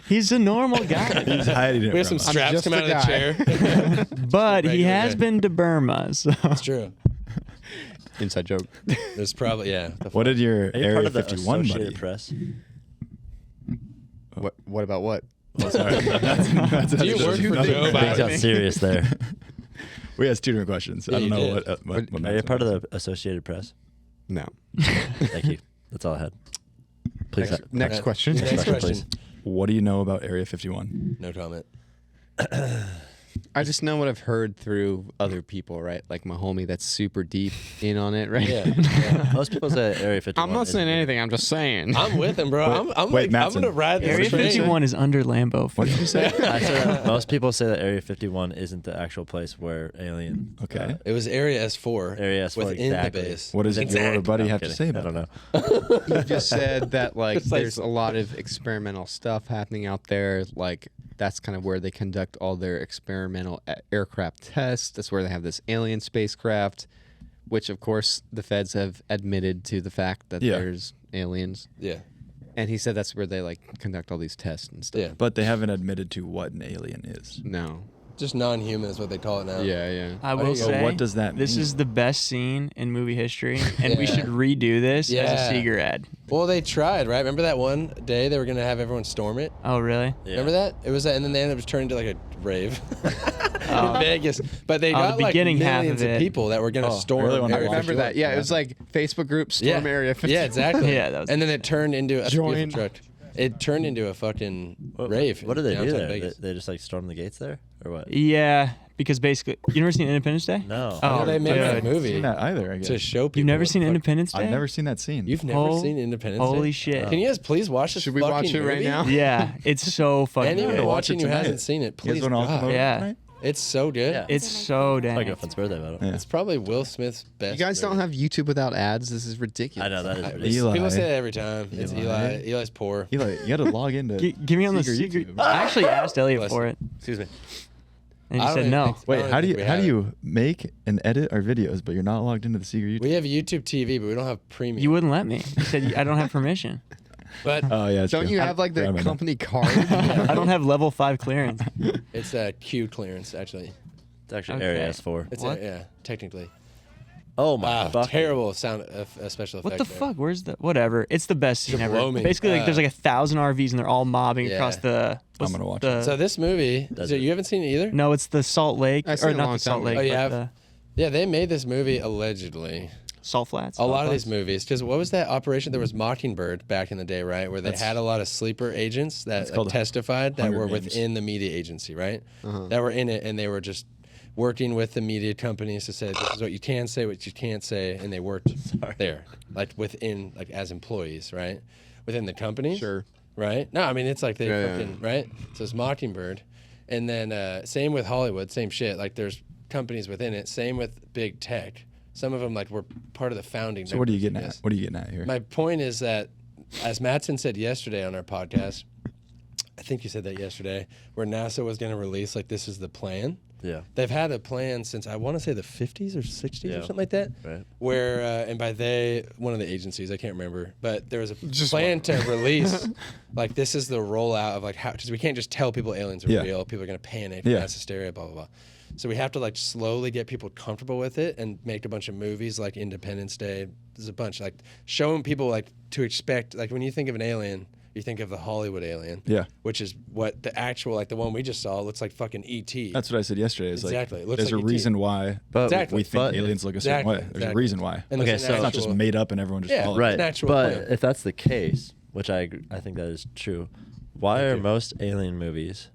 He's a normal guy, He's hiding it we have from some us. straps just come out a of the chair. but he Regular has guy. been to Burma. So. It's true. Inside joke. There's probably the What did your Are you Area part of the 51 Associated buddy? Press? What about what? Oh, sorry. That's Do you work for Joe Things got Biden? serious there. We asked 2 different questions. Yeah, I don't you know did. what Are you Mattson part of was. the Associated Press? No. Thank you. That's all I had. Please. Next question. Next question. What do you know about Area 51? No comment. I just know what I've heard through other people, right? Like my homie that's super deep in on it, right? Yeah. Most people say Area 51. I'm not isn't saying it. anything. I'm just saying. I'm with him, bro. I'm wait, like, I'm Mattson. gonna ride this Area train. 51 is under Lambeau. What did you say? I said that most people say that Area 51 isn't the actual place where alien. Okay. It was Area S4. Area S4, within exactly. the base. What does your buddy I'm have to kidding. say I about don't it? know. You just said that like It's like- there's a lot of experimental stuff happening out there. Like that's kind of where they conduct all their experimental aircraft tests. That's where they have this alien spacecraft, which of course the feds have admitted to the fact that Yeah. there's aliens. Yeah. And he said that's where they like conduct all these tests and stuff. Yeah. But they haven't admitted to what an alien is. No. Just non-human is what they call it now. Yeah, yeah. I Why will do you go, say, what does that this mean? is the best scene in movie history, and we Yeah. should redo this as Yeah. a Seager ad. Well, they tried, right? Remember that one day they were gonna have everyone storm it? Oh, really? Yeah. Remember that? It was, and then they ended up turning into like a rave in Vegas. But they Oh, got the like beginning half millions of of it. people that were gonna Oh, I storm. really wanna I Area watch remember 51. that. Yeah, it was like Facebook group Storm Area 51. Yeah, exactly. Yeah, that was- and then it turned into a Join. beautiful truck. It turned into a fucking rave. What do they do downtown there? Vegas. They just like storm the gates there, or what? Yeah, because basically, you never seen Independence Day? No. Oh, Oh, they made dude. that I haven't movie seen that either, I guess. to show people. You've never what seen the fuck- Independence Day? I've never seen that scene. You've never Oh, seen Independence Day? holy shit. Can you guys please watch this? Should we watch fucking it right movie? now? Yeah, it's so fucking Anyone good. watch watching it who tonight. hasn't seen it, You please. guys want to all come God. over Yeah. tonight? It's so good. Yeah. It's so My dang. girlfriend's birthday about it. Yeah. It's probably Will Smith's best. You guys don't movie. have YouTube without ads. This is ridiculous. I know that is It's- ridiculous. Eli. People say that every time. It's Eli. Eli. Eli's poor. Eli, you got to log into. Give me on the Seager secret. YouTube. I actually asked Elliott Bless for you. it, Excuse me. and I he don't said even no. think- I Wait, don't how do think you we how have do it. you make and edit our videos, but you're not logged into the Seager YouTube? We have YouTube TV, but we don't have premium. You wouldn't let me. You said I don't have permission. But Oh yeah, it's Don't true. you have like the forgot about that. company card? I don't have level 5 clearance. it's a Q clearance actually. It's actually Okay. Area S4. It's What? yeah, technically. Oh my Wow, fuck. terrible sound special effect. What the there. fuck? Where's the whatever? It's the best scene Should ever. blow me. Basically, like there's like 1,000 RVs and they're all mobbing Yeah. across the. I'm gonna watch the, it. So this movie, Does so it? you haven't seen it either? No, it's the Salt Lake, I've seen or it a not long the Salt time Lake, ago. Oh, you but have? the Yeah, they made this movie allegedly. Salt Flats. A lot of these movies, because what was that operation? There was Mockingbird back in the day, right? Where they had a lot of sleeper agents that called testified that Hunger were Games. within the media agency, right? Uh-huh. That were in it, and they were just working with the media companies to say this is what you can say, what you can't say, and they worked there, like within, like as employees, right? Within the company, Sure. right? No, I mean it's like they Yeah, yeah, fucking right. So it's Mockingbird, and then same with Hollywood, same shit. Like there's companies within it. Same with big tech, Some of them like were part of the founding. So what are you getting members, I at? guess. What are you getting at here? My point is that, as Mattson said yesterday on our podcast, I think you said that yesterday, where NASA was going to release like this is the plan. Yeah. They've had a plan since I want to say the 50s or 60s or something like that. Right. Where and by they, one of the agencies, I can't remember, but there was a plan to release like this is the rollout of like how, because we can't just tell people aliens are real. People are going to panic, mass hysteria, blah blah blah. So we have to like slowly get people comfortable with it and make a bunch of movies like Independence Day. There's a bunch like showing people like to expect, like when you think of an alien, you think of the Hollywood alien. Yeah. Which is what the actual, like the one we just saw looks like fucking E.T. That's what I said yesterday. Is Exactly. It like looks there's like a ET. reason why Exactly. we think aliens look a certain way. There's a reason why. And Okay, there's an so It's not just actual- made up and everyone just follows Right. it. Natural But plan. if that's the case, which I think that is true, why are most alien movies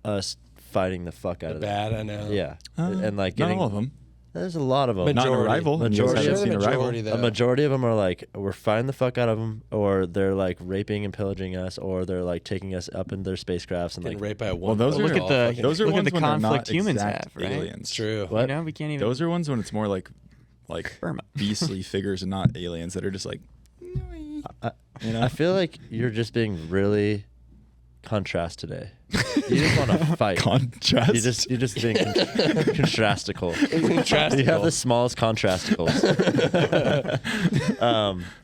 us fighting the fuck out of them? Bad, I know. Yeah. And like Not getting all of them. There's a lot of them. Not in Arrival. You guys Majority. haven't Sure, the seen Arrival. majority, though. A majority of them are like we're fighting the fuck out of them, or they're like raping and pillaging us, or they're like taking us up in their spacecrafts and Getting like raped by a Well, woman. those Look are at the those are look at ones the when they're conflict not humans exact have, right? aliens. It's true. What? You know, we can't even. Those are ones when it's more like Burma. beastly figures and not aliens that are just like. You know? I feel like you're just being really contrast today. You just want to fight. Contrast. You're just being contrastical. Contrastical. You have the smallest contrasticals.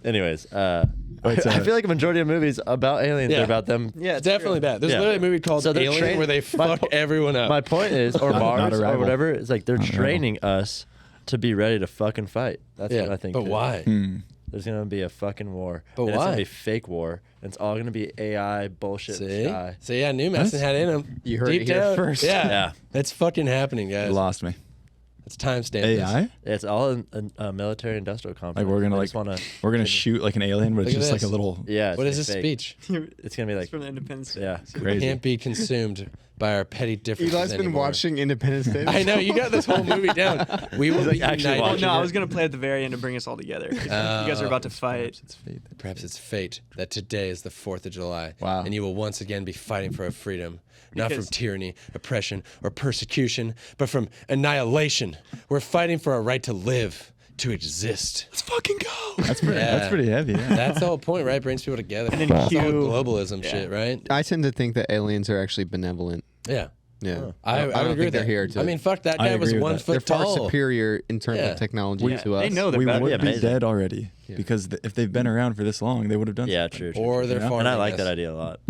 Anyways, Wait, I feel like a majority of movies about aliens Yeah. are about them. Yeah, it's definitely bad. There's Yeah. literally a movie called So they're Alien trained- where they my fuck po- everyone up. My point is, or Not Mars or Arrival. whatever. It's like they're Not Arrival. training us to be ready to fucking fight. That's yeah, what I think. but it is. why? There's gonna be a fucking war. But and It's why? gonna be a fake war. And it's all gonna be AI bullshit. in the See? sky. See, I knew Mattson had in him. You heard Deep it here down. first. Yeah. Yeah. It's fucking happening, guys. You lost me. It's timestamp. AI? It's all a military industrial complex. Like we're gonna They like just wanna, we're gonna shoot like an alien, but it's Look at just like a this. little yeah. it's What gonna is be this fake. speech? It's gonna be like from the Independence Day. yeah. crazy. Can't be consumed by our petty differences Eli's been anymore. watching Independence Day. I know, you got this whole movie down. We will be actually united. Oh watching no, I it. was gonna play at the very end to bring us all together. 'Cause you guys are about to fight. Perhaps it's fate that today is the 4th of July. Wow. And you will once again be fighting for a freedom. Not from Because- tyranny, oppression, or persecution, but from annihilation. We're fighting for our right to live, to exist. Let's fucking go. That's pretty. Yeah. That's pretty heavy. Yeah. That's the whole point, right? Brings people together. And then It's all cue- globalism Yeah. shit, right? I tend to think that aliens are actually benevolent. Yeah. Yeah. I don't would agree think with they're that. here to. I mean, fuck, that I guy was agree with 1 that. foot they're far tall. superior in terms Yeah. of technology to us. They know they're We better. would Yeah, be amazing. dead already Yeah. because if they've been around for this long, they would have done. Yeah, something. true. true, Or true. they're You know? farming And I like us. that idea a lot.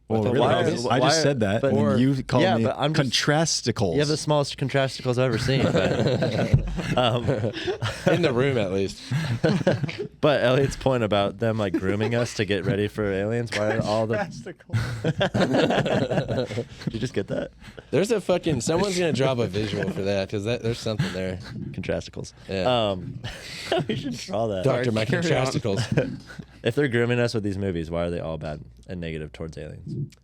Well, But really, why I are- just why said that, but- and then you called Yeah, me but I'm just- contrasticals. You have the smallest contrasticles I've ever seen. But, In the room, at least. but Elliott's point about them like grooming us to get ready for aliens. Why are all the? Did you just get that? There's a fucking, someone's going to drop a visual for that because there's something there. Contrasticles. Yeah. We should draw that. Dr. My carry on. contrasticles. If they're grooming us with these movies, why are they all bad and negative towards aliens?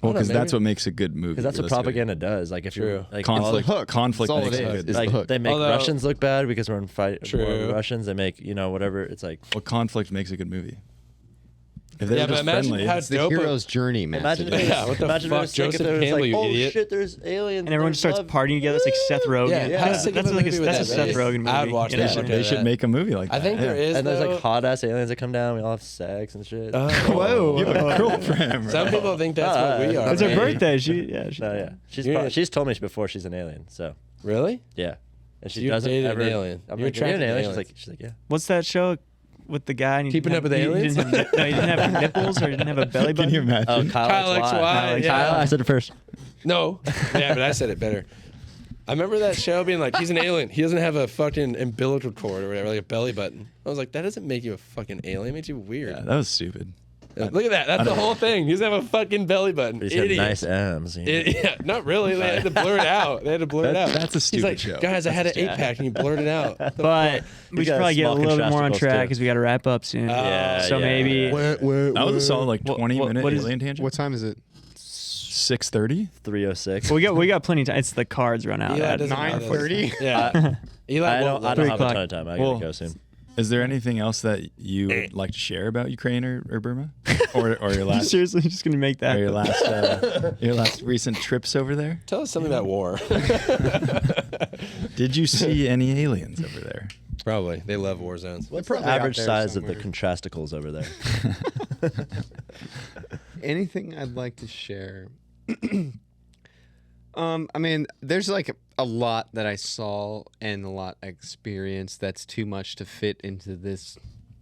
well, know, because that's maybe. what makes a good movie. Because that's what realistically. propaganda does. Like if you're True. like Conflict. Hook. Conflict That's all makes it it is. good. Is the like hook. they make Although- Russians look bad because we're in fight war True. with Russians. They make whatever. It's like Well, conflict makes a good movie. If they're Yeah, but just imagine friendly, how It's the dope. hero's journey, man. imagine. Yeah, what the imagine fuck, if it was sick if Joseph there was Campbell, like, you oh idiot. shit, there's aliens. And everyone there's starts love. partying together. It's like Seth Rogen. Yeah, how sick of a movie would that's a that Seth be? Rogen movie. I'd watch You that know? shit. they should make a movie like that. I think there is, And there's though. like hot ass aliens that come down. We all have sex and shit. Whoa. You have a girlfriend, bro. Some people think that's what we are. It's her right? birthday. So yeah, she's told me before she's an alien. So Really? yeah, and she You doesn't dated ever. an alien. I'm You're like, are you an attracted to alien? aliens. She's like, yeah. What's that show with the guy? And he Keeping didn't Up with have- Aliens? He didn't have, no, he didn't have nipples or he didn't have a belly Can button. you imagine? Oh, Kyle X Y, yeah. Kyle, I said it first. No. Yeah, but I said it better. I remember that show being like, he's an alien. He doesn't have a fucking umbilical cord or whatever, like a belly button. I was like, that doesn't make you a fucking alien. It makes you weird. Yeah, that was stupid. Look at that. That's the whole thing. He doesn't have a fucking belly button. He's got Idiot. nice M's. Yeah, not really. They had to blur it out. They had to blur it out. That's a He's stupid like, show. guys, I had an 8-pack and you blurred it out. But we should got probably get a small little bit more on contrasticles, track too. because we got to wrap up soon. Yeah, So yeah, maybe yeah. That was a solid like What- 20-minute what is- alien tangent. What time is it? 6:30. 306. well, we got plenty of time. It's the cards run out Eli at doesn't know this. 9:30. Yeah. Eli I won't don't let have us- a ton of time. I Well, gotta go soon. Is there anything else that you would like to share about Ukraine or Burma, or your last seriously just gonna make that. or your last recent trips over there? Tell us something about war. Did you see any aliens over there? Probably. They love war zones. What's the average size of the contrasticles over there? Anything I'd like to share? I mean, there's like a lot that I saw and a lot I experienced that's too much to fit into this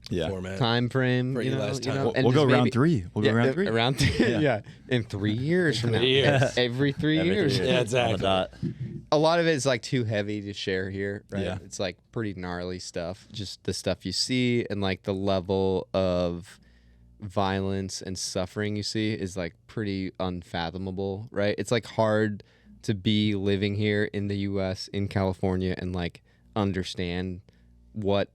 format. time frame. For You know, Eli's time. and We'll just go maybe- round 3. We'll go round 3. Around 3. Yeah. In 3 years from now. years. Every 3 years. Yeah, exactly. On the dot. A lot of it is like too heavy to share here, right? Yeah. It's like pretty gnarly stuff. Just the stuff you see and like the level of violence and suffering you see is like pretty unfathomable, right? It's like hard to be living here in the US, in California, and like understand what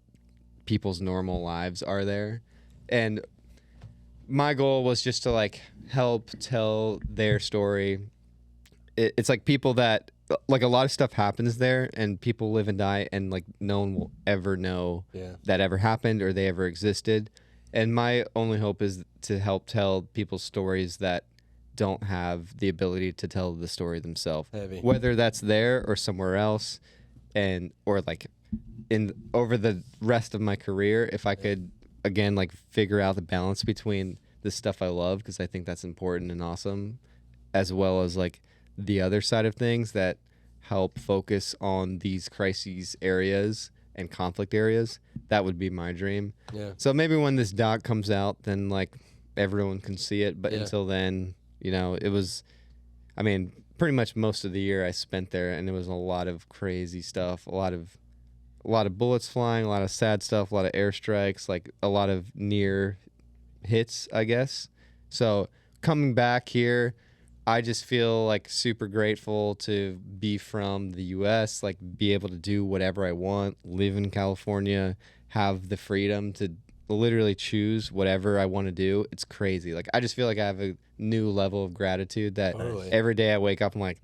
people's normal lives are there. And my goal was just to like help tell their story. It's like people that like a lot of stuff happens there and people live and die and like no one will ever know that ever happened or they ever existed. And my only hope is to help tell people's stories that don't have the ability to tell the story themselves, whether that's there or somewhere else, and or like in over the rest of my career, if I could again like figure out the balance between the stuff I love, because I think that's important and awesome, as well as like the other side of things that help focus on these crises areas and conflict areas. That would be my dream. Yeah. So maybe when this doc comes out, then like everyone can see it. But until then, you know, it was, I mean, pretty much most of the year I spent there, and it was a lot of crazy stuff, a lot of bullets flying, a lot of sad stuff, a lot of airstrikes, like a lot of near hits, I guess. So coming back here, I just feel like super grateful to be from the US, like be able to do whatever I want, live in California, have the freedom to literally choose whatever I want to do. It's crazy. Like I just feel like I have a new level of gratitude that every day I wake up, I'm like,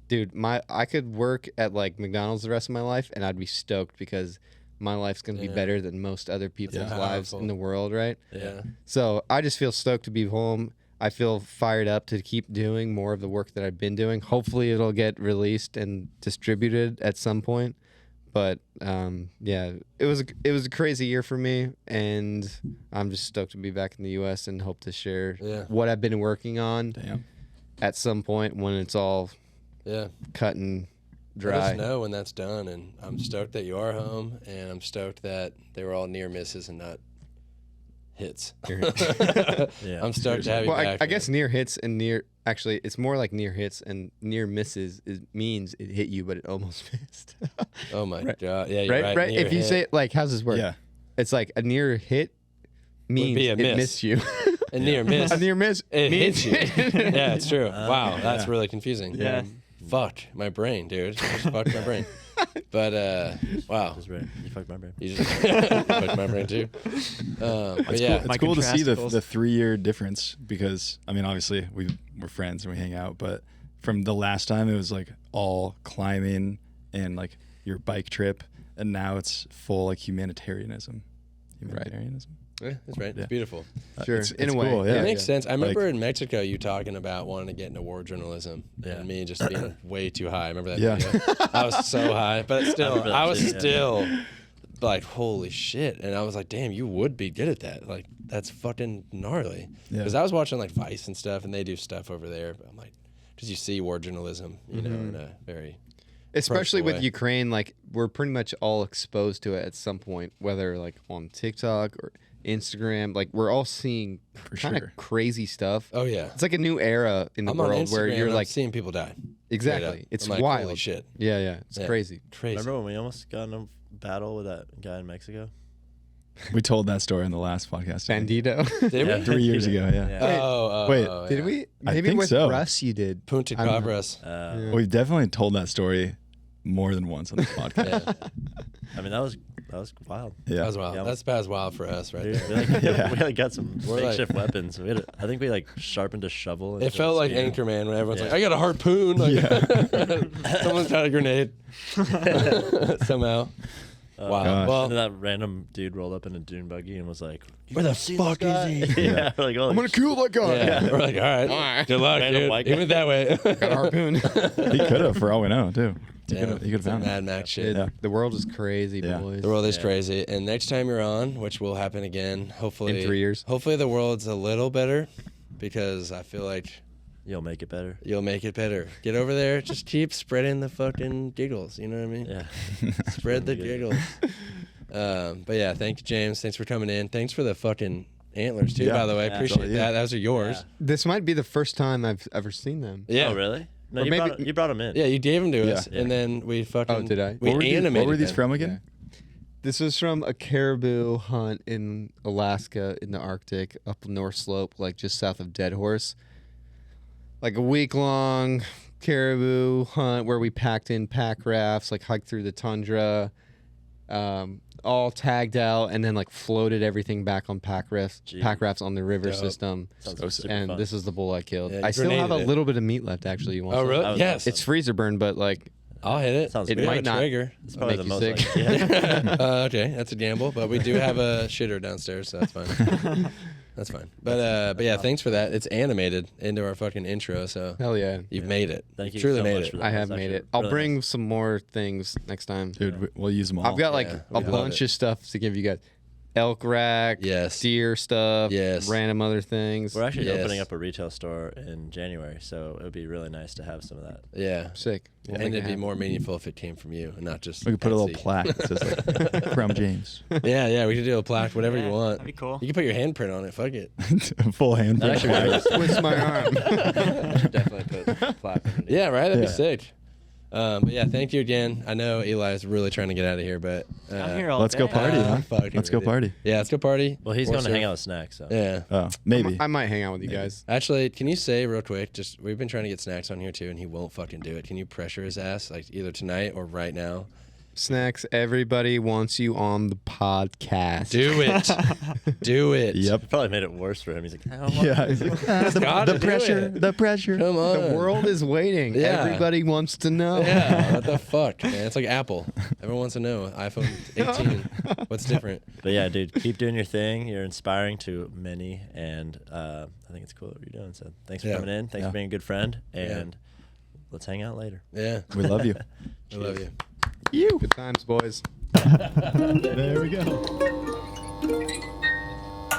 dude, I could work at like McDonald's the rest of my life and I'd be stoked because my life's going to be better than most other people's lives in the world, right? Yeah. So I just feel stoked to be home. I feel fired up to keep doing more of the work that I've been doing. Hopefully it'll get released and distributed at some point. But yeah, it was a crazy year for me, and I'm just stoked to be back in the U.S. and hope to share what I've been working on at some point when it's all cut and dry. Let us know when that's done, and I'm stoked that you are home, and I'm stoked that they were all near misses and not hits. I'm stoked to have you back. I guess near hits and near, actually, it's more like near hits and near misses means it hit you, but it almost missed. Oh my God. Yeah, you're right. Right? Near If you hit. say it, like, how's this work? Yeah. It's like a near hit means be a it miss. missed you. A near miss. A near miss It means hits you. Yeah, it's true. Wow, that's really confusing. Yeah. Fuck my brain, dude. Just fucked my brain. But wow, You fucked my brain. you just fucked my brain too. But yeah, It's cool to see the contrasticles. 3-year difference because, I mean, obviously we're friends and we hang out, but from the last time it was like all climbing and like your bike trip, and now it's full like humanitarianism. Humanitarianism. yeah, that's right. It's beautiful. Sure, It's in a way. cool, yeah. It makes sense. I remember Like- in Mexico you talking about wanting to get into war journalism and me just being way too high. I remember that Yeah. video. I was so high, but still, remember that I was too, yeah. still like, holy shit. And I was like, damn, you would be good at that. Like, that's fucking gnarly. Yeah. Because I was watching like Vice and stuff, and they do stuff over there. But I'm like, because you see war journalism, you know, in a very Especially with way. Ukraine, like we're pretty much all exposed to it at some point, whether like on TikTok or Instagram. Like we're all seeing kind of sure. crazy stuff. Oh yeah. It's like a new era in the I'm on world Instagram where you're and I'm like seeing people die. exactly. up. It's I'm like, wild. holy shit. Yeah, it's Yeah. crazy. Crazy. Remember when we almost got in a battle with that guy in Mexico? We told that story in the last podcast. Bandito. Did we? 3 years ago, yeah. Wait, oh, did yeah. we? I Maybe think with so. Russ you did. Punta I don't know. Cabras. We've definitely told that story more than once on this podcast. Yeah. I mean, that was wild. Yeah. That was wild. Yeah. That's wild for us right We, there. we, like, Yeah. we like got some We're like- makeshift weapons. We had I think we like sharpened a shovel. and It felt like spear. Anchorman when everyone's Yeah. like, I got a harpoon. Like, someone's got a grenade. Somehow. Wow. Gosh. Well, And then that random dude rolled up in a dune buggy and was like, where the fuck is he? yeah, we're like, oh, I'm gonna kill that guy. Yeah. We're like, all right. Good luck, Random dude. white Even guy. that way. Got a harpoon. He could have, for all we know, too. Damn, You could've found Mad Max shit. The world is crazy, Yeah. boys. The world is crazy. And next time you're on, which will happen again, hopefully In 3 years. Hopefully the world's a little better, because I feel like You'll make it better. you'll make it better. Get over there. Just keep spreading the fucking giggles. You know what I mean? Yeah. Spread the giggles. But yeah, thank you, James. Thanks for coming in. Thanks for the fucking antlers too, Yeah. by the way. Yeah. Appreciate Oh, yeah. that. Those are yours. This might be the first time I've ever seen them. Yeah. Oh, really? No, Or you, maybe- brought them in. Yeah, you gave them to us, Yeah. and then we fucking. Oh, did I? We What animated were these them. from again? This was from a caribou hunt in Alaska in the Arctic, up North Slope, like just south of Dead Horse. Like a week-long caribou hunt where we packed in pack rafts, like hiked through the tundra, all tagged out, and then like floated everything back on pack rafts on the river Dope. system. Sounds super And fun. this is the bull I killed. Yeah, I you still have a grenaded it. little bit of meat left, actually. You want Oh, some? really? I was- Yes. It's freezer burn, but like I'll hit it. Sounds It We good. have might a not- trigger. It's probably make the you most sick. like, yeah. Okay, that's a gamble, but we do have a shitter downstairs, so that's fine. That's fine. But yeah, thanks for that. It's animated into our fucking intro, so hell yeah. you've made it. Thank you Truly so made much it. for that. I have That's made actually it. I'll really bring nice. some more things next time. Dude, we'll use them all. I've got like Yeah, a we love bunch it. of stuff to give you guys. Elk rack, Yes. deer stuff, Yes. random other things. We're actually Yes. opening up a retail store in January, so it would be really nice to have some of that. Yeah. Sick. We'll And make it it'd be happen. more meaningful if it came from you and not just We could put a little Etsy. plaque that says like from James. Yeah, we could do a plaque, whatever you want. That'd be cool. You can put your handprint on it. Fuck it. Full hand. That actually would be really Twist my arm. Definitely put plaque underneath. Yeah, right? That'd be Yeah. sick. But yeah, thank you again. I know Eli is really trying to get out of here, but I'm here all Let's day. go party, huh? fucking Let's go with it. party. Yeah, let's go party. Well, he's Or going to surf. hang out with Snacks, so. Yeah. Oh, maybe. I might hang out with you guys. Actually, can you say real quick, just we've been trying to get Snacks on here too, and he won't fucking do it. Can you pressure his ass, like either tonight or right now? Snacks, everybody wants you on the podcast. Do it. Do it. Yep. It probably made it worse for him. He's like, I don't want Yeah. He's like, gotta the do pressure. it. The pressure. Come on. The world is waiting. Yeah. Everybody wants to know. Yeah. What the fuck, man? It's like Apple. Everyone wants to know. iPhone 18. What's different? But yeah, dude, keep doing your thing. You're inspiring to many, and I think it's cool what you're doing. So thanks for Yeah. coming in. Thanks Yeah. for being a good friend, and let's hang out later. Yeah. We love you. I love you. Good times, boys. There we go.